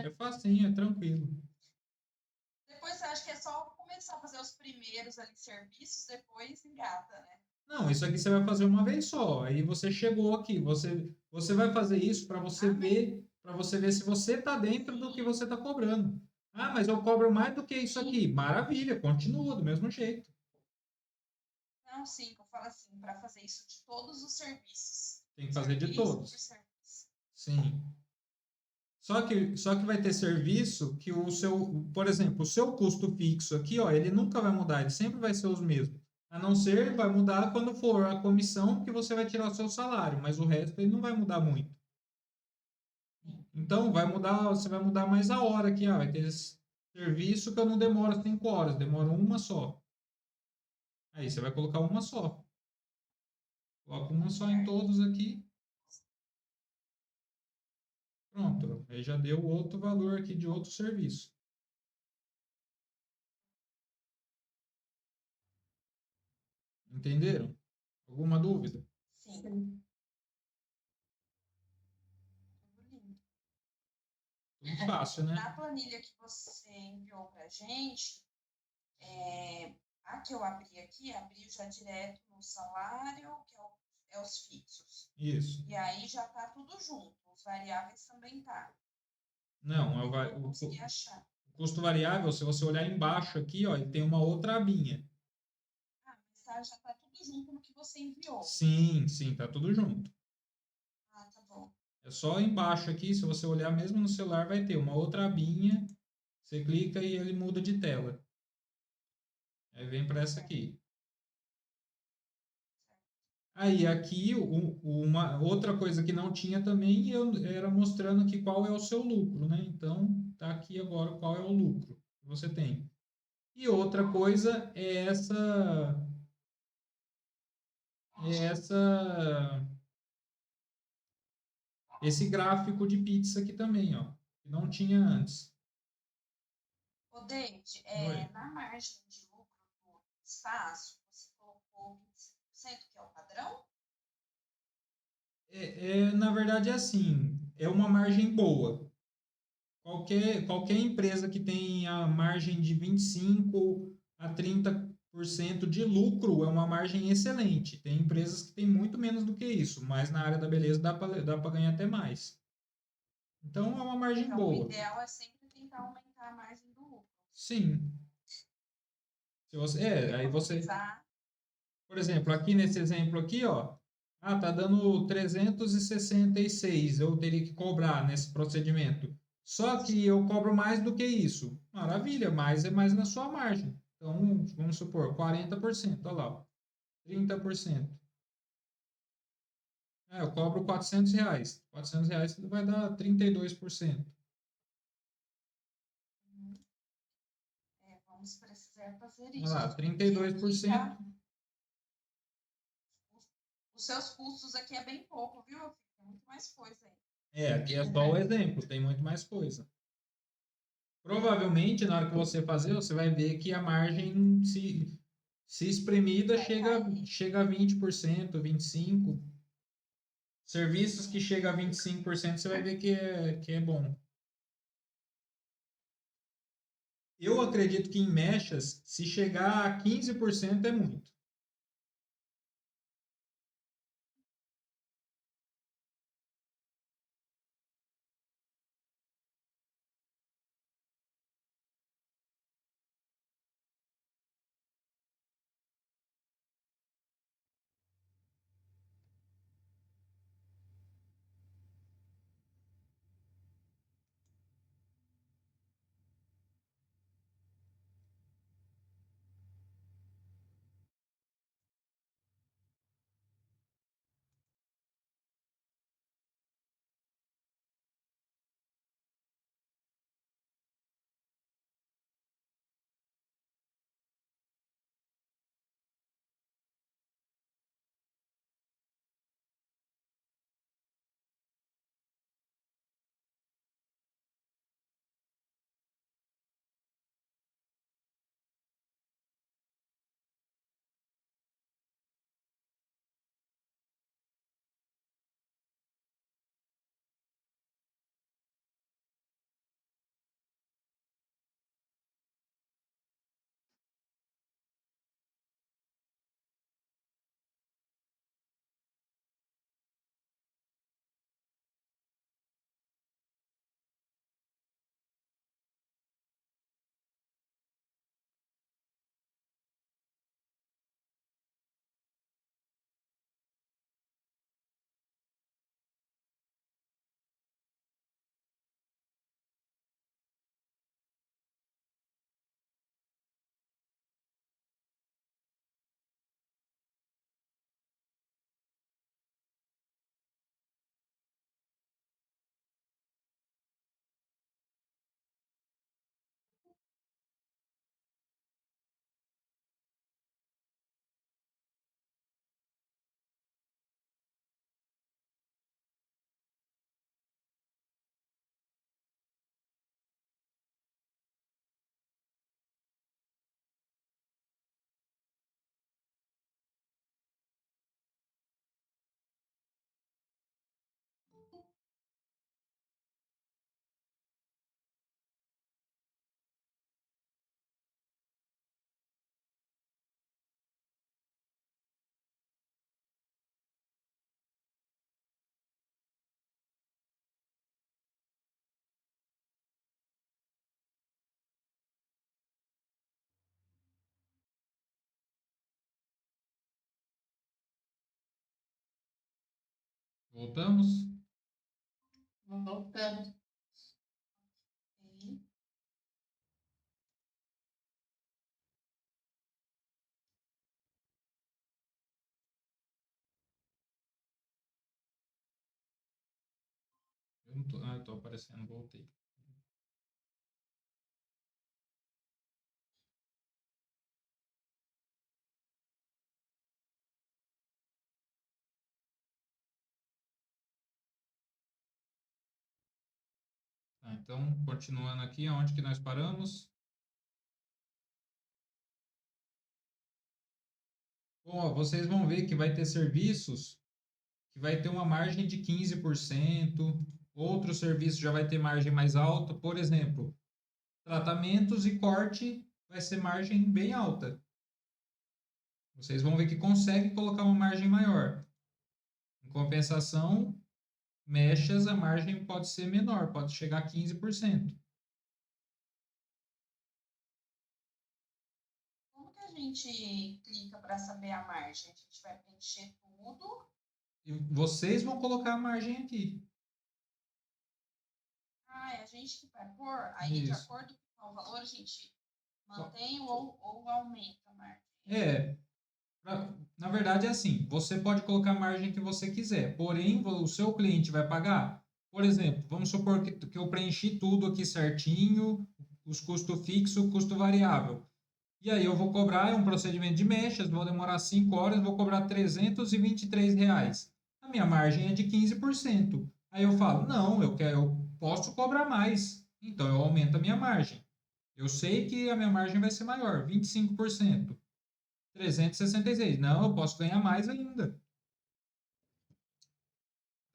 é facinho, é tranquilo. Depois você acha que é só começar a fazer os primeiros ali serviços, depois engata, né? Não, isso aqui você vai fazer uma vez só. Aí você chegou aqui, você vai fazer isso para você ver se você está dentro do que você está cobrando. Ah, mas eu cobro mais do que isso aqui. Maravilha, continua do mesmo jeito. Não, sim, que eu falo assim, para fazer isso de todos os serviços. Tem que fazer de Serviço por todos. serviço. Sim. Só que vai ter serviço que por exemplo, o seu custo fixo aqui, ó, ele nunca vai mudar, ele sempre vai ser os mesmos. A não ser, vai mudar quando for a comissão que você vai tirar o seu salário, mas o resto ele não vai mudar muito. Então, vai mudar, você vai mudar mais a hora aqui, vai ter esse serviço que eu não demoro 5 horas, demora uma só. Aí você vai colocar uma só. Coloca uma só em todos aqui. Pronto. Aí já deu outro valor aqui de outro serviço. Entenderam? Alguma dúvida? Sim. Sim. Tudo lindo. Tudo fácil, né? Na planilha que você enviou para a gente, a que eu abri já direto no salário, que é os fixos. Isso. E aí já tá tudo junto, os variáveis também tá. Não, Eu não consegui achar. o custo variável, se você olhar embaixo aqui, ó, ele tem uma outra abinha. Ah, mas já tá tudo junto no que você enviou. Sim, sim, tá tudo junto. Ah, tá bom. É só embaixo aqui, se você olhar mesmo no celular, vai ter uma outra abinha. Você clica e ele muda de tela. Aí vem para essa aqui. Aí aqui uma outra coisa que não tinha também era mostrando aqui qual é o seu lucro, né? Então tá aqui agora qual é o lucro que você tem. E outra coisa é esse gráfico de pizza aqui também, ó, que não tinha antes. Ô, David, Oi. na margem de lucro do espaço, você colocou 25%, que é o padrão? Na verdade é assim, é uma margem boa. Qualquer empresa que tem a margem de 25 a 30% de lucro é uma margem excelente. Tem empresas que têm muito menos do que isso, mas na área da beleza dá para ganhar até mais. Então é uma margem Então, o boa. ideal é sempre tentar aumentar a margem do lucro. Sim. Se você, aí você, Economizar. por exemplo, aqui nesse exemplo aqui, ó, tá dando 366, eu teria que cobrar nesse procedimento. Só que eu cobro mais do que isso. Maravilha, mais é mais na sua margem. Então, vamos supor, 40%, olha lá, ó, 30%. Eu cobro R$ 400. R$ 400 vai dar 32%. Vamos precisar fazer Olha lá, isso. trinta e Porque dois por aqui cento. os seus custos aqui é bem pouco, viu? Tem muito mais coisa aí. Aqui é só o exemplo, tem muito mais coisa. Provavelmente, na hora que você fazer, você vai ver que a margem, se espremida, Vai chega a 20%, 25%. Serviços que chegam a 25%, você vai ver que é bom. Eu acredito que em mechas, se chegar a 15% é muito. Voltamos? Voltamos. Ok. Eu não tô, eu tô aparecendo, voltei. Tá, então, continuando aqui, aonde que nós paramos? Bom, ó, vocês vão ver que vai ter serviços que vai ter uma margem de 15%, outro serviço já vai ter margem mais alta, por exemplo, tratamentos e corte vai ser margem bem alta. Vocês vão ver que consegue colocar uma margem maior. Em compensação, mechas, a margem pode ser menor, pode chegar a 15%. Como que a gente clica para saber a margem? A gente vai preencher tudo. E vocês vão colocar a margem aqui. Ah, é a gente que vai pôr. Aí, de Isso. acordo com o valor, a gente mantém ou aumenta a margem. É, na verdade é assim, você pode colocar a margem que você quiser, porém o seu cliente vai pagar. Por exemplo, vamos supor que eu preenchi tudo aqui certinho, os custos fixos, custo variável. E aí eu vou cobrar, é um procedimento de mechas, vou demorar 5 horas, vou cobrar R$ 323. A minha margem é de 15%. Aí eu falo, não, eu posso cobrar mais. Então eu aumento a minha margem. Eu sei que a minha margem vai ser maior, 25%. 366. Não, eu posso ganhar mais ainda.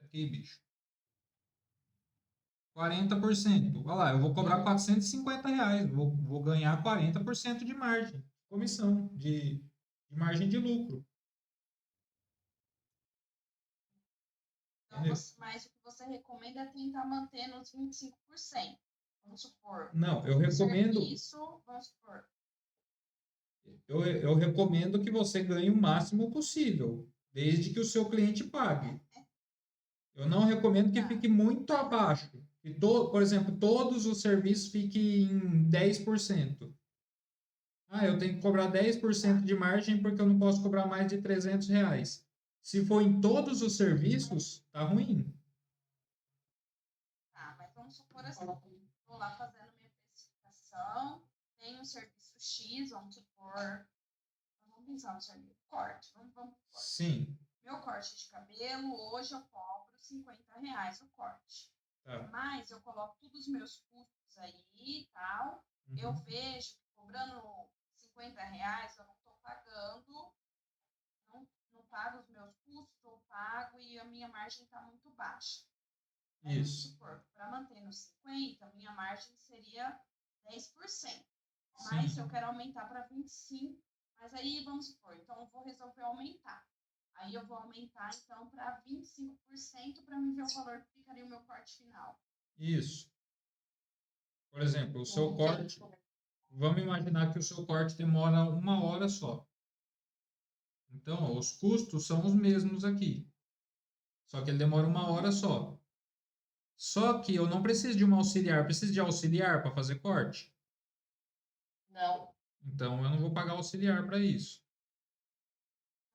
Aqui, bicho. 40%. Olha lá, eu vou cobrar R$ 450. Vou ganhar 40% de margem. Comissão, de margem de lucro. Então, Entendeu? mas o que você recomenda é tentar manter nos 25%. Vamos supor. Não, eu Um recomendo. serviço, vamos supor. Eu recomendo que você ganhe o máximo possível, desde que o seu cliente pague. Eu não recomendo que fique muito abaixo. Por exemplo, todos os serviços fiquem em 10%. Ah, eu tenho que cobrar 10% de margem porque eu não posso cobrar mais de R$ 300. Se for em todos os serviços, tá ruim. Tá, mas vamos supor assim. Vou lá fazendo minha precificação. Tem um serviço X, vamos supor. Vamos pensar no serviço. Corte. Vamos corte. Sim. Meu corte de cabelo, hoje eu cobro R$ 50 o corte. Tá. Mas eu coloco todos os meus custos aí e tal. Uhum. Eu vejo que cobrando R$ 50 eu não estou pagando, não pago os meus custos, ou pago e a minha margem está muito baixa. Aí, vamos supor, para manter nos 50, a minha margem seria 10%. Mas eu quero aumentar para 25%. Mas aí, vamos supor, então eu vou resolver aumentar. Aí eu vou aumentar, então, para 25% para me ver o valor que ficaria o meu corte final. Isso. Por exemplo, o seu corte, vamos imaginar que o seu corte demora 1 hora só. Então, os custos são os mesmos aqui. Só que ele demora 1 hora só. Só que eu não preciso de um auxiliar. Preciso de auxiliar para fazer corte? Não. Então, eu não vou pagar auxiliar para isso.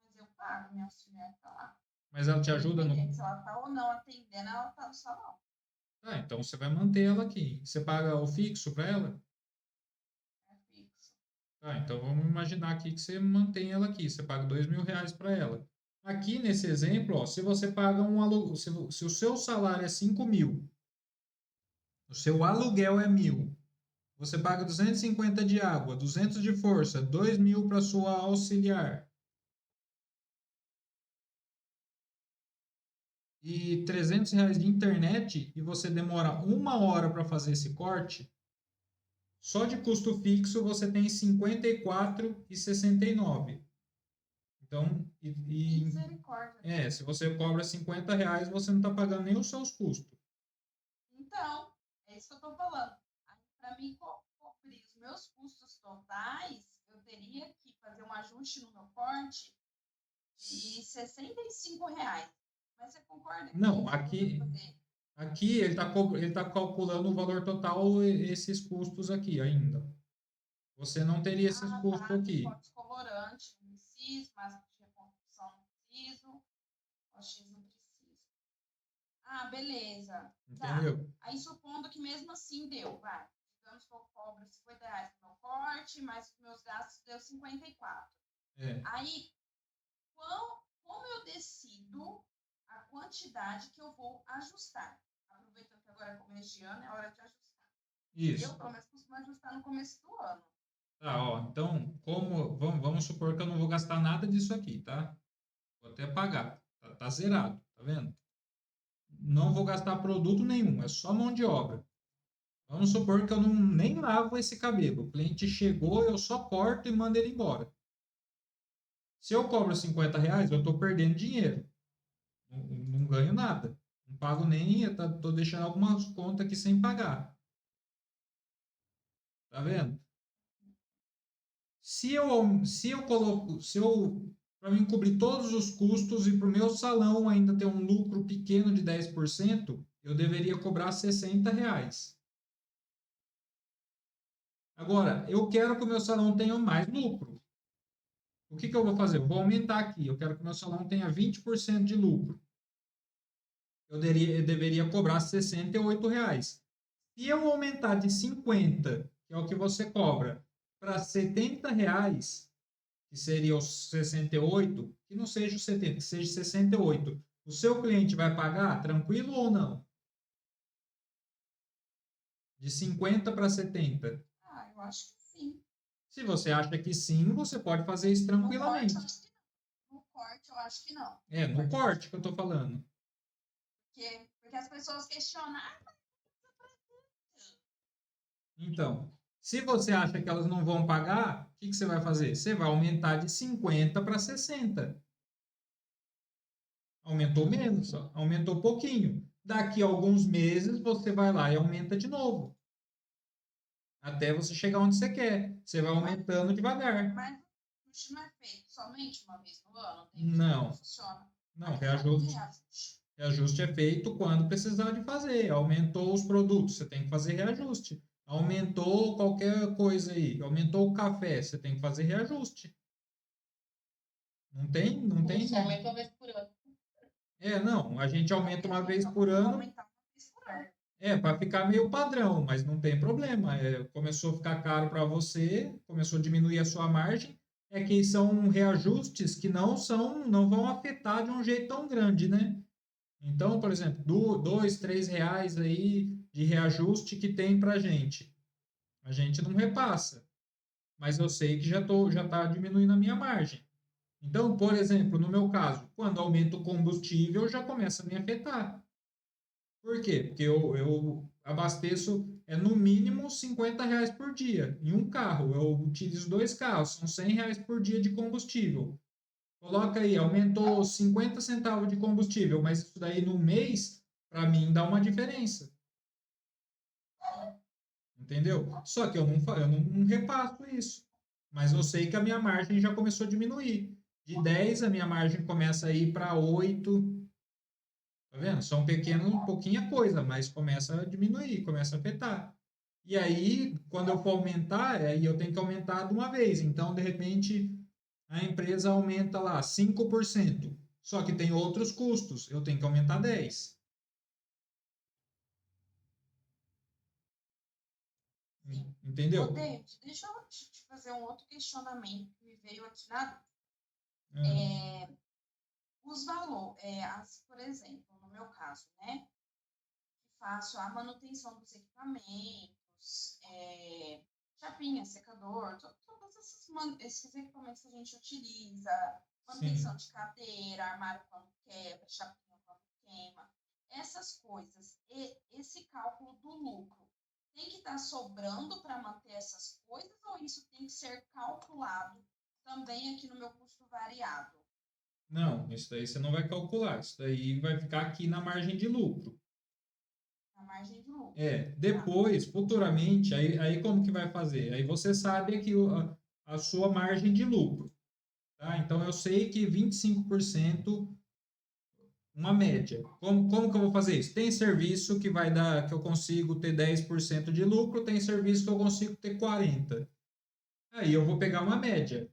Mas eu pago, minha auxiliar está lá. Mas ela te ajuda no... Se ela está ou não atendendo, ela está no salão. Ah, então você vai manter ela aqui. Você paga o fixo para ela? É fixo. Ah, então vamos imaginar aqui que você mantém ela aqui. Você paga R$ 2.000 para ela. Aqui nesse exemplo, ó, se você paga um aluguel, se o seu salário é 5.000, o seu aluguel é 1.000, você paga 250 de água, 200 de força, 2.000 para sua auxiliar e R$ 300 de internet e você demora 1 hora para fazer esse corte, só de custo fixo você tem R$ 54,69. Então, Misericórdia. se você cobra R$ 50, você não está pagando nem os seus custos. Então, é isso que eu estou falando. Para mim cobrir os meus custos totais, eu teria que fazer um ajuste no meu corte de R$ 65. Mas você concorda que Não, você vai aqui, fazer? aqui ele tá calculando o valor total, esses custos aqui ainda. Você não teria esses Ah, custos tá. Tem aqui. pó descolorante, não preciso, massa de reconstrução não preciso, OX não preciso. Ah, beleza. Tá. Entendeu? Aí supondo que mesmo assim deu, vai. Digamos que eu cobro R$ 50 no meu corte, mas os meus gastos deu 54. É, Aí, como eu decido a quantidade que eu vou ajustar? Aproveitando que agora é começo de ano, é hora de ajustar. Eu, isso. pelo menos, costumo ajustar no começo do ano. Tá, ó. Então, vamos supor que eu não vou gastar nada disso aqui, tá? Vou até pagar. Tá zerado, tá vendo? Não vou gastar produto nenhum, é só mão de obra. Vamos supor que eu não, nem lavo esse cabelo. O cliente chegou, eu só corto e mando ele embora. Se eu cobro R$ 50, eu estou perdendo dinheiro. Não ganho nada. Não pago nem, estou deixando algumas contas aqui sem pagar. Tá vendo? Se eu coloco, se eu, para mim cobrir todos os custos e para o meu salão ainda ter um lucro pequeno de 10%, eu deveria cobrar R$ 60. Agora, eu quero que o meu salão tenha mais lucro. O que eu vou fazer? Eu vou aumentar aqui. Eu quero que o meu salão tenha 20% de lucro. Eu deveria cobrar R$ 68. Se eu aumentar de 50, que é o que você cobra, para R$ 70, que seria os 68, que não seja os 70, que seja 68, o seu cliente vai pagar tranquilo ou não? De 50 para 70. Ah, eu acho que sim. Se você acha que sim, você pode fazer isso No corte, eu tranquilamente. acho que não. No corte, eu acho que não. É, no corte que eu estou falando. Porque as pessoas questionam, Então, se você acha que elas não vão pagar, o que você vai fazer? Você vai aumentar de 50 para 60. Aumentou menos, aumentou pouquinho. Daqui a alguns meses você vai lá e aumenta de novo. Até você chegar onde você quer. Você vai aumentando devagar. mas o ajuste não é feito somente uma vez no ano. Tem que como Não, funciona. não, Aí fala de reajuste. reajuste. Reajuste é feito quando precisar de fazer. Aumentou os produtos, você tem que fazer reajuste. Aumentou qualquer coisa aí, aumentou o café, você tem que fazer reajuste. Não tem, Só aumenta uma vez por ano. não, a gente aumenta uma vez por ano, Aumentar uma vez por ano. para ficar meio padrão, mas não tem problema. Começou a ficar caro para você, começou a diminuir a sua margem, é que são reajustes que não vão afetar de um jeito tão grande, né? Então, por exemplo, dois, R$ 3 aí de reajuste que tem para gente. A gente não repassa, mas eu sei que já está diminuindo a minha margem. Então, por exemplo, no meu caso, quando aumenta o combustível, já começa a me afetar. Por quê? Porque eu abasteço no mínimo R$ 50 por dia em um carro. Eu utilizo 2 carros, são R$ 100 por dia de combustível. Coloca aí, aumentou 50 centavos de combustível, mas isso daí no mês, para mim, dá uma diferença. Entendeu? Só que eu não repasso isso. Mas eu sei que a minha margem já começou a diminuir. De 10, a minha margem começa a ir para 8. Tá vendo? São pouquinha coisa, mas começa a diminuir, começa a afetar. E aí, quando eu for aumentar, aí eu tenho que aumentar de uma vez. Então, de repente, a empresa aumenta lá 5%. Só que tem outros custos, eu tenho que aumentar 10%. Sim. Ô, Entendeu? David, deixa eu te fazer um outro questionamento que me veio aqui na Ah, os valores, por exemplo, no meu caso, né? Faço a manutenção dos equipamentos, chapinha, secador, todos esses equipamentos que a gente utiliza, sim. manutenção de cadeira, armário quando quebra, chapinha quando queima, essas coisas. E esse cálculo do lucro tem que estar sobrando para manter essas coisas ou isso tem que ser calculado também aqui no meu custo variável? Não, isso daí você não vai calcular. Isso daí vai ficar aqui na margem de lucro. Na margem de lucro. Tá. Depois, futuramente, aí como que vai fazer? Aí você sabe aqui a sua margem de lucro. Tá? Então, eu sei que 25%, uma média. Como que eu vou fazer isso? Tem serviço que vai dar, que eu consigo ter 10% de lucro, tem serviço que eu consigo ter 40%. Aí eu vou pegar uma média.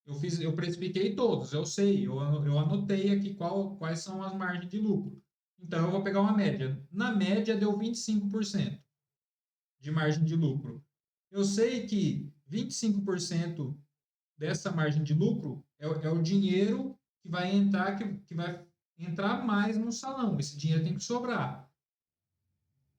Eu precifiquei todos, eu sei, eu anotei aqui quais são as margens de lucro. Então eu vou pegar uma média. Na média deu 25% de margem de lucro. Eu sei que 25% dessa margem de lucro é o dinheiro que vai entrar, que vai entrar mais no salão. Esse dinheiro tem que sobrar.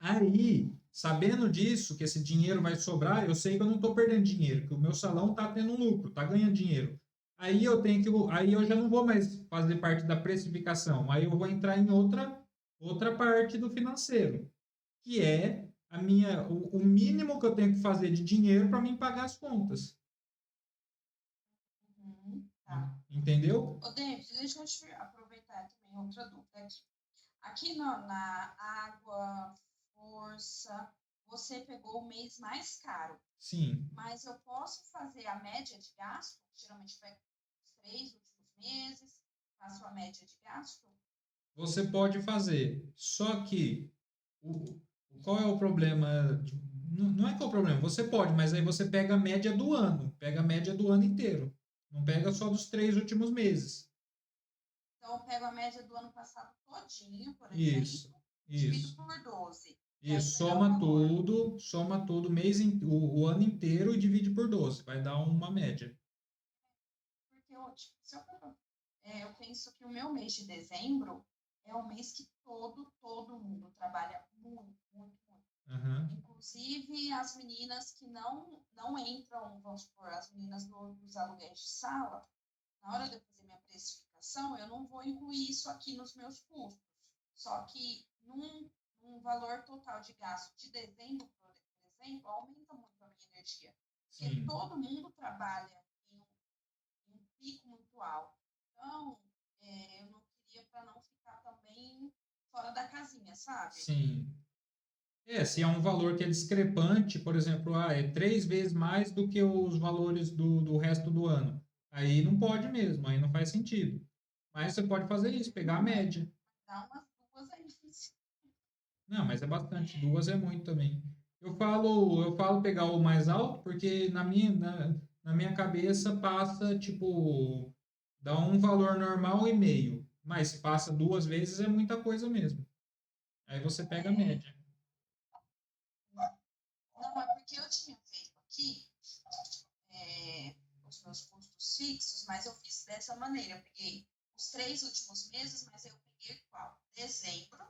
Aí, sabendo disso, que esse dinheiro vai sobrar, eu sei que eu não estou perdendo dinheiro, que o meu salão está tendo lucro, está ganhando dinheiro. Aí eu já não vou mais fazer parte da precificação. Aí eu vou entrar em outra parte do financeiro, que é o mínimo que eu tenho que fazer de dinheiro para mim pagar as contas. Tá. Entendeu? Ô, David, deixa eu te aproveitar também outra dúvida aqui. Aqui na água, força, você pegou o mês mais caro, Sim. mas eu posso fazer a média de gasto? Geralmente eu pego os 3 últimos meses, faço a média de gasto. Você pode fazer, só que o, qual é o problema? Não é qual é o problema, você pode, mas aí você pega a média do ano, pega a média do ano inteiro, não pega só dos 3 últimos meses. Então, eu pego a média do ano passado todinho, por Isso, exemplo, divido isso. por 12. E aí Isso, vai dar o valor. soma tudo, o ano inteiro e divide por 12, vai dar uma média. Porque tipo, se eu penso que o meu mês de dezembro é o mês que todo mundo trabalha muito, muito, muito. Uhum. Inclusive as meninas que não entram, vamos supor, as meninas dos aluguéis de sala, na hora de eu fazer minha precificação, eu não vou incluir isso aqui nos meus custos. Só que num valor total de gasto de dezembro, por exemplo, aumenta muito a minha energia. Porque Sim, todo mundo trabalha em um pico muito alto. Então, eu não queria para não ficar também fora da casinha, sabe? sim. Se é um valor que é discrepante, por exemplo, é 3 vezes mais do que os valores do resto do ano. Aí não pode mesmo, aí não faz sentido. Mas você pode fazer isso, pegar a média. Dá umas duas aí. Não, mas é bastante, 2 é muito também. Eu falo pegar o mais alto porque na minha cabeça passa, tipo, dá um valor normal e meio. Mas se passa 2 vezes é muita coisa mesmo. Aí você pega a média. Não, é porque eu tinha feito aqui os meus custos fixos, mas eu fiz dessa maneira. Eu peguei os 3 últimos meses, mas eu peguei qual? Dezembro,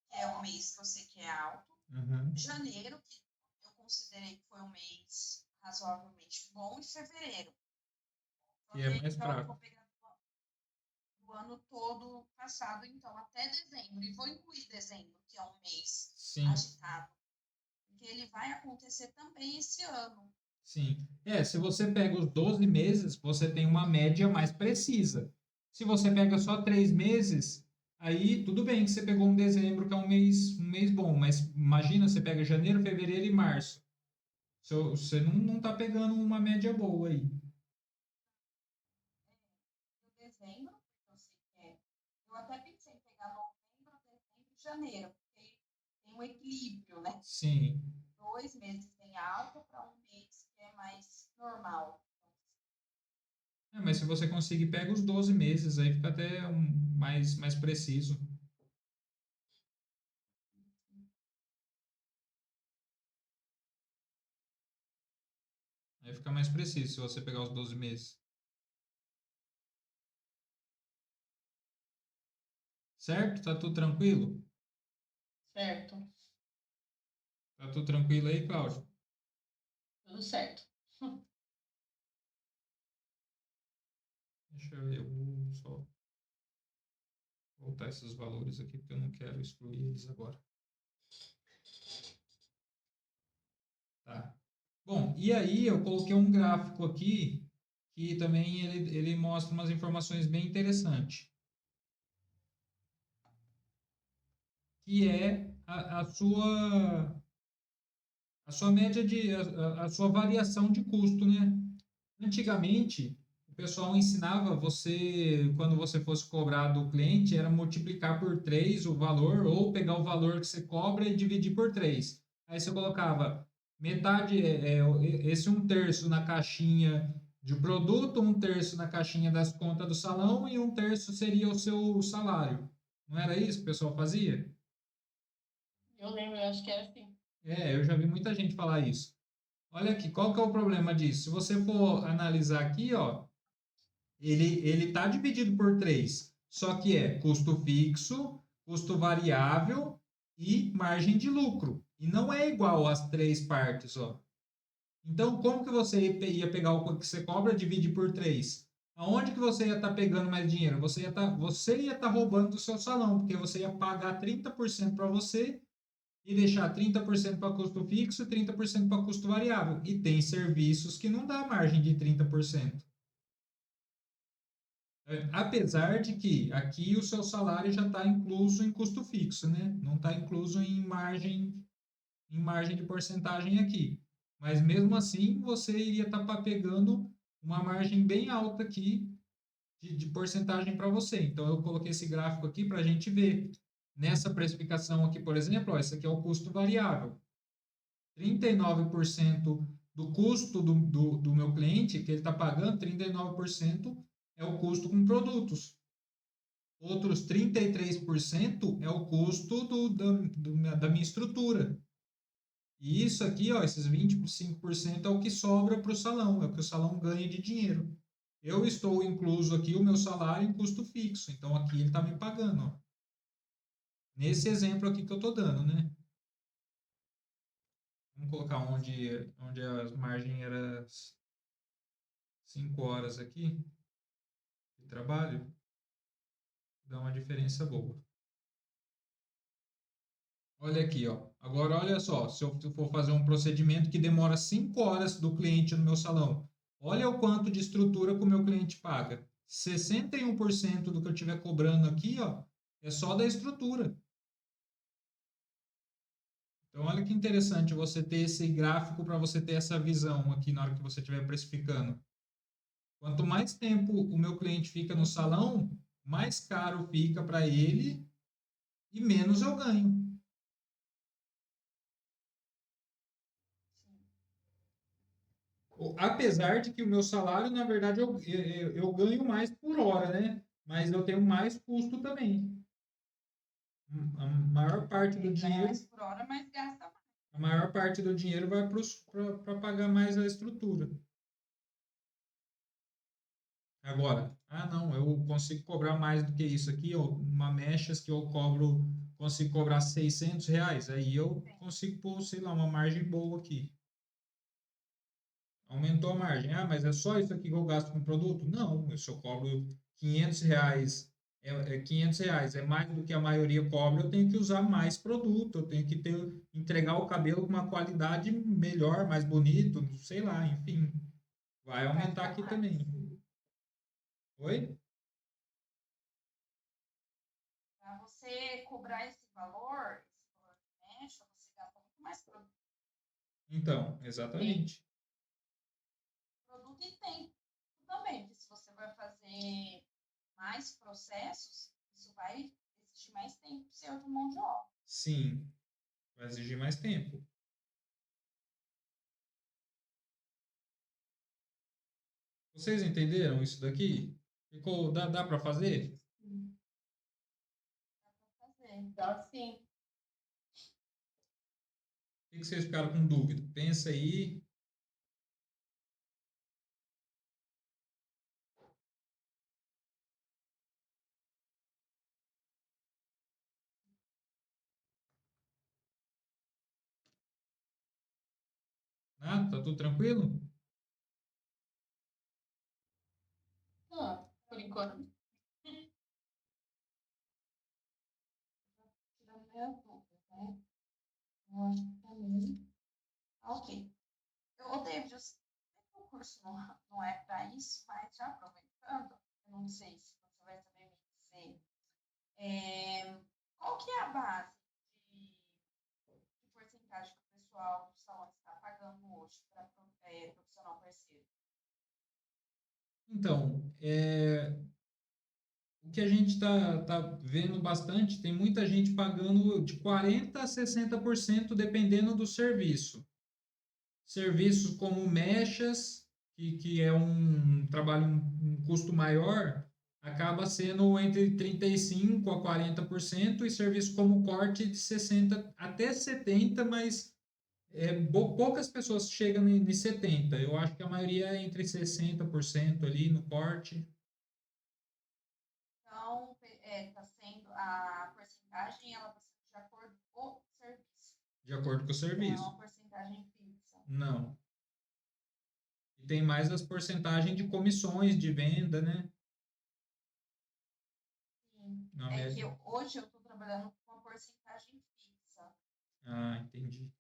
que é o mês que eu sei que é alto. Uhum. Janeiro, que eu considerei que foi um mês razoavelmente bom, e fevereiro. Que é mais Então, eu vou fraco. pegar do ano todo passado, então, até dezembro. E vou incluir dezembro, que é um mês Sim, agitado. Porque ele vai acontecer também esse ano. sim. Se você pega os 12 meses, você tem uma média mais precisa. Se você pega só 3 meses, aí tudo bem que você pegou um dezembro, que é um mês bom, mas imagina, você pega janeiro, fevereiro e março. Você não está pegando uma média boa aí. Do dezembro, porque eu sei que é. Eu até pensei em pegar novembro, dezembro e janeiro, porque tem um equilíbrio, né? Sim. 2 meses em alta para um mês que é mais normal. Mas se você conseguir, pega os 12 meses, aí fica até mais preciso. Aí fica mais preciso se você pegar os 12 meses. Certo? Tá tudo tranquilo? Certo. Tá tudo tranquilo aí, Cláudio? Tudo certo. Deixa eu ver, eu vou só voltar esses valores aqui, porque eu não quero excluir eles agora. Tá. Bom, e aí eu coloquei um gráfico aqui que também ele mostra umas informações bem interessantes, que é a sua média a sua variação de custo, né? Antigamente, o pessoal ensinava você, quando você fosse cobrar do cliente, era multiplicar por 3 o valor, ou pegar o valor que você cobra e dividir por 3. Aí você colocava metade, esse um terço na caixinha de produto, um terço na caixinha das contas do salão e um terço seria o seu salário. Não era isso que o pessoal fazia? Eu lembro, eu acho que era assim. Eu já vi muita gente falar isso. Olha aqui, qual que é o problema disso? Se você for analisar aqui, ó, ele está dividido por 3, só que é custo fixo, custo variável e margem de lucro. E não é igual às três partes, ó. Então, como que você ia pegar o que você cobra e dividir por 3? Aonde que você ia estar pegando mais dinheiro? Você ia estar roubando do seu salão, porque você ia pagar 30% para você e deixar 30% para custo fixo e 30% para custo variável. E tem serviços que não dá margem de 30%. Apesar de que aqui o seu salário já está incluso em custo fixo, né? Não está incluso em margem de porcentagem aqui. Mas mesmo assim, você iria estar pegando uma margem bem alta aqui de porcentagem para você. Então, eu coloquei esse gráfico aqui para a gente ver. Nessa precificação aqui, por exemplo, ó, esse aqui é o custo variável. 39% do custo do meu cliente, que ele está pagando, 39% é o custo com produtos. Outros 33% é o custo da minha estrutura. E isso aqui, ó, esses 25% é o que sobra para o salão, é o que o salão ganha de dinheiro. Eu estou incluso aqui o meu salário em custo fixo, então aqui ele está me pagando, ó. Nesse exemplo aqui que eu estou dando, né? Vamos colocar onde a margem era 5 horas aqui de trabalho, dá uma diferença boa. Olha aqui, ó. Agora, olha só, se eu for fazer um procedimento que demora 5 horas do cliente no meu salão, olha o quanto de estrutura que o meu cliente paga. 61% do que eu estiver cobrando aqui, ó, é só da estrutura. Então, olha que interessante você ter esse gráfico para você ter essa visão aqui na hora que você estiver precificando. Quanto mais tempo o meu cliente fica no salão, mais caro fica para ele e menos eu ganho. Sim. Apesar de que o meu salário, na verdade, eu ganho mais por hora, né? Mas eu tenho mais custo também. A maior parte do Ele ganha dinheiro, mais por hora, mas gasta mais. a maior parte do dinheiro vai para pagar mais a estrutura. Agora, não, eu consigo cobrar mais do que isso aqui, ó, uma mechas que eu consigo cobrar R$ 600, aí eu consigo pôr, sei lá, uma margem boa aqui. Aumentou a margem. Mas é só isso aqui que eu gasto com produto? Não, se eu cobro R$ 500, R$ 500 é mais do que a maioria cobra, eu tenho que usar mais produto, eu tenho que entregar o cabelo com uma qualidade melhor, mais bonito, sei lá, enfim. Vai aumentar Gasta aqui mais. também. Oi? Para você cobrar esse valor de mecha, você gasta muito mais produto, Então, Sim. exatamente. produto e tempo também, porque se você vai fazer mais processos, isso vai exigir mais tempo seu de mão de obra. Sim, vai exigir mais tempo. Vocês entenderam isso daqui? Dá para fazer? Dá para fazer. Então, sim. O que vocês ficaram com dúvida? Pensa aí. Tá tudo tranquilo? Por enquanto. Tirando minhas dúvidas, né? Eu acho que também. Ok. David, eu sei que o curso não é para isso, mas já aproveitando, eu não sei se você vai saber me dizer, qual que é a base de porcentagem que o pessoal do salão está pagando hoje para profissional parceiro? Então, o que a gente está vendo bastante, tem muita gente pagando de 40% a 60% dependendo do serviço. Serviços como mechas, que é um trabalho, um custo maior, acaba sendo entre 35% a 40%, e serviço como corte de 60% até 70%, mas poucas pessoas chegam em 70%. Eu acho que a maioria é entre 60% ali no corte, Então, está sendo a porcentagem, ela está sendo de acordo com o serviço. de acordo com o Não é serviço. uma porcentagem fixa. Não. E tem mais as porcentagens de comissões de venda, né? Sim. Na É que média. hoje eu estou trabalhando com uma porcentagem fixa. Ah, entendi.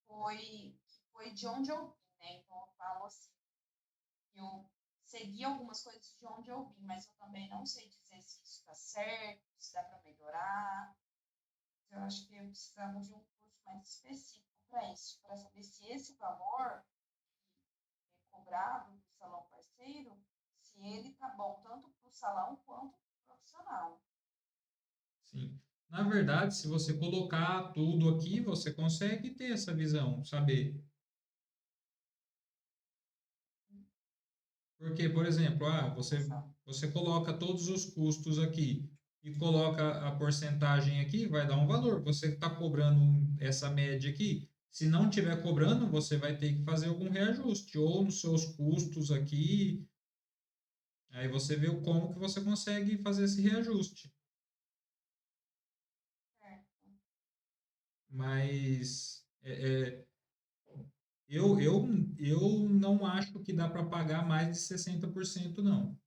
Foi de onde eu vim, né? Então eu falo assim, eu segui algumas coisas de onde eu vim, mas eu também não sei dizer se isso está certo, se dá para melhorar. Eu acho que eu precisava de um curso mais específico para isso, para saber se esse valor que é cobrado do salão parceiro, se ele está bom tanto para o salão quanto para o profissional. Sim. Na verdade, se você colocar tudo aqui, você consegue ter essa visão, saber. Porque, por exemplo, você coloca todos os custos aqui e coloca a porcentagem aqui, vai dar um valor. Você está cobrando essa média aqui. Se não tiver cobrando, você vai ter que fazer algum reajuste, ou nos seus custos aqui. Aí você vê como que você consegue fazer esse reajuste. Certo. Mas eu não acho que dá para pagar mais de 60%, não.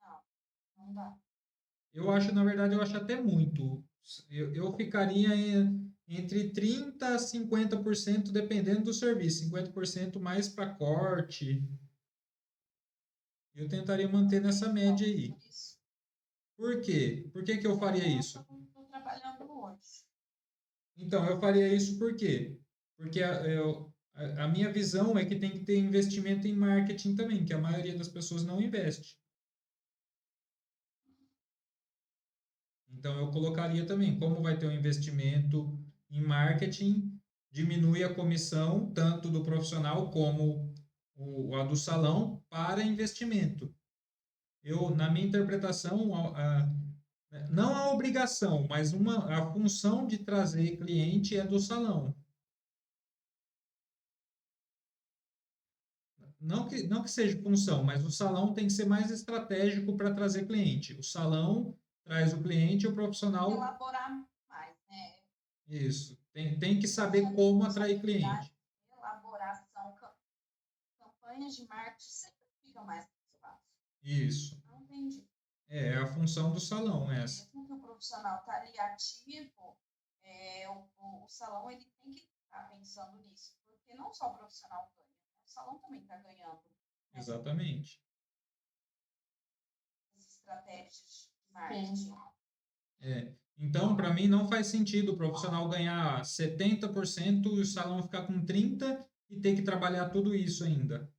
Não, não dá. Eu acho, na verdade, eu acho até muito. Eu ficaria entre 30% a 50%, dependendo do serviço. 50% mais para corte. Eu tentaria manter nessa média Então, aí. por isso, Por quê? Por que que eu faria eu isso? estou trabalhando hoje. Então, eu faria isso por quê? Porque a minha visão é que tem que ter investimento em marketing também, que a maioria das pessoas não investe. Então, eu colocaria também, como vai ter um investimento em marketing, diminui a comissão, tanto do profissional como a do salão, para investimento. Na minha interpretação, não a obrigação, mas a função de trazer cliente é do salão. Não que seja função, mas o salão tem que ser mais estratégico para trazer cliente. O salão traz o cliente e o Tem que profissional. elaborar mais, né? Isso. Tem que saber Função, como atrair funcionalidade, cliente. elaboração, campanhas de marketing sempre fica mais espaço. Isso. Não entendi. É a função do salão essa. Mesmo que o profissional está ali ativo, o salão ele tem que estar pensando nisso, porque não só o profissional ganha, o salão também está ganhando nessas Exatamente. estratégias de marketing. Então, para mim, não faz sentido o profissional ganhar 70% e o salão ficar com 30% e ter que trabalhar tudo isso ainda.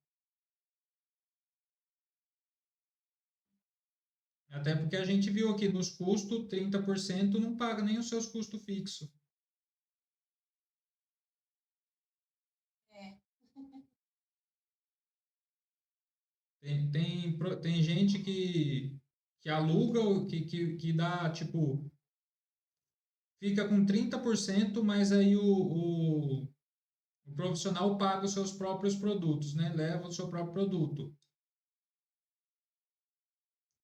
Até porque a gente viu aqui nos custos, 30% não paga nem os seus custos fixos. É, Tem gente que aluga, que dá, tipo, fica com 30%, mas aí o profissional paga os seus próprios produtos, né? Leva o seu próprio produto.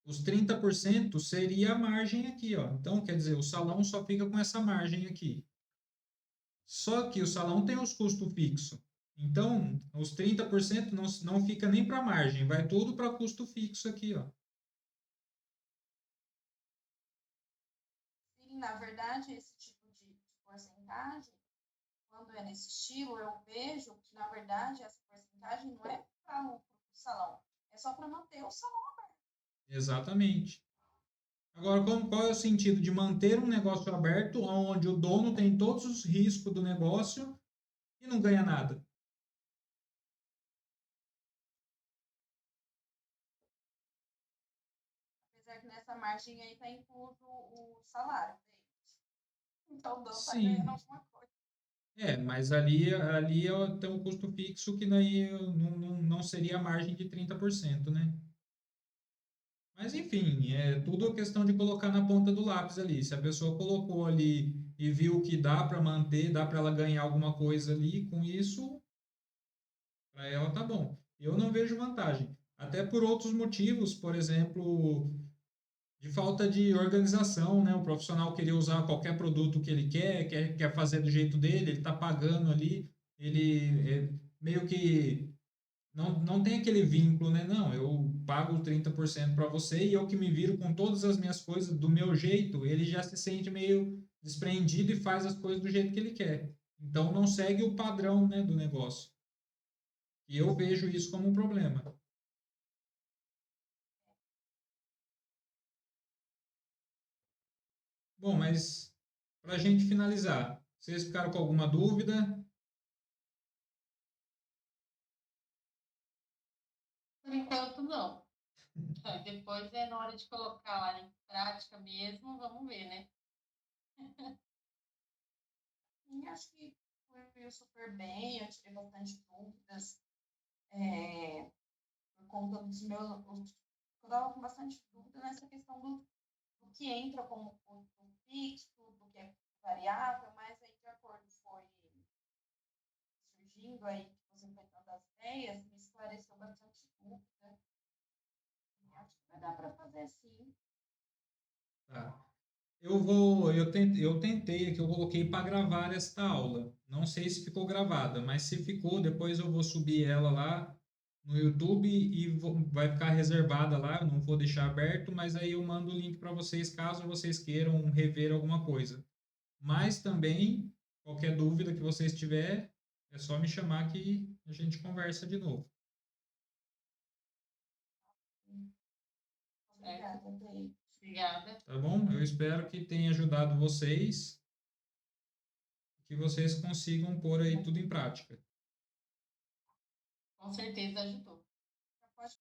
Os 30% seria a margem aqui, ó. Então, quer dizer, o salão só fica com essa margem aqui. Só que o salão tem os custos fixos. Então, os 30% não fica nem para margem, vai tudo para custo fixo aqui, ó. sim, na verdade, esse tipo de porcentagem, quando é nesse estilo, eu vejo que, na verdade, essa porcentagem não é para o salão, é só para manter o salão. Exatamente. Agora, qual é o sentido de manter um negócio aberto onde o dono tem todos os riscos do negócio e não ganha nada? margem aí tá incluso o salário deles. Então, tá Sim. ganhando alguma coisa. Mas ali tem um custo fixo que daí não seria a margem de 30%, né? Mas enfim, é tudo questão de colocar na ponta do lápis ali. Se a pessoa colocou ali e viu que dá para manter, dá para ela ganhar alguma coisa ali com isso, para ela tá bom. Eu não vejo vantagem. Até por outros motivos, por exemplo, de falta de organização, né? O profissional querer usar qualquer produto que ele quer fazer do jeito dele, ele está pagando ali, ele meio que não tem aquele vínculo, né? Não, eu pago 30% para você e eu que me viro com todas as minhas coisas do meu jeito, ele já se sente meio despreendido e faz as coisas do jeito que ele quer. Então não segue o padrão, né, do negócio. E eu vejo isso como um problema. Bom, mas para a gente finalizar, vocês ficaram com alguma dúvida? Por enquanto, não. Aí depois é na hora de colocar lá em prática mesmo, vamos ver, né? E acho que fluiu super bem, eu tirei bastante dúvidas, por conta dos meus. Eu estava com bastante dúvida nessa questão do que entra como custo fixo, do que é variável, mas aí de acordo foi surgindo aí, que você foi dando as ideias, me esclareceu bastante dúvida. E acho que vai dar para fazer sim. Tá. Eu tentei aqui, eu coloquei para gravar esta aula. Não sei se ficou gravada, mas se ficou, depois eu vou subir ela lá no YouTube e vai ficar reservada lá. Eu não vou deixar aberto, mas aí eu mando o link para vocês caso vocês queiram rever alguma coisa. Mas também, qualquer dúvida que vocês tiver, é só me chamar que a gente conversa de novo. Obrigada, Bey. Obrigada. Tá bom? Eu espero que tenha ajudado vocês, que vocês consigam pôr aí tudo em prática. Com certeza ajudou.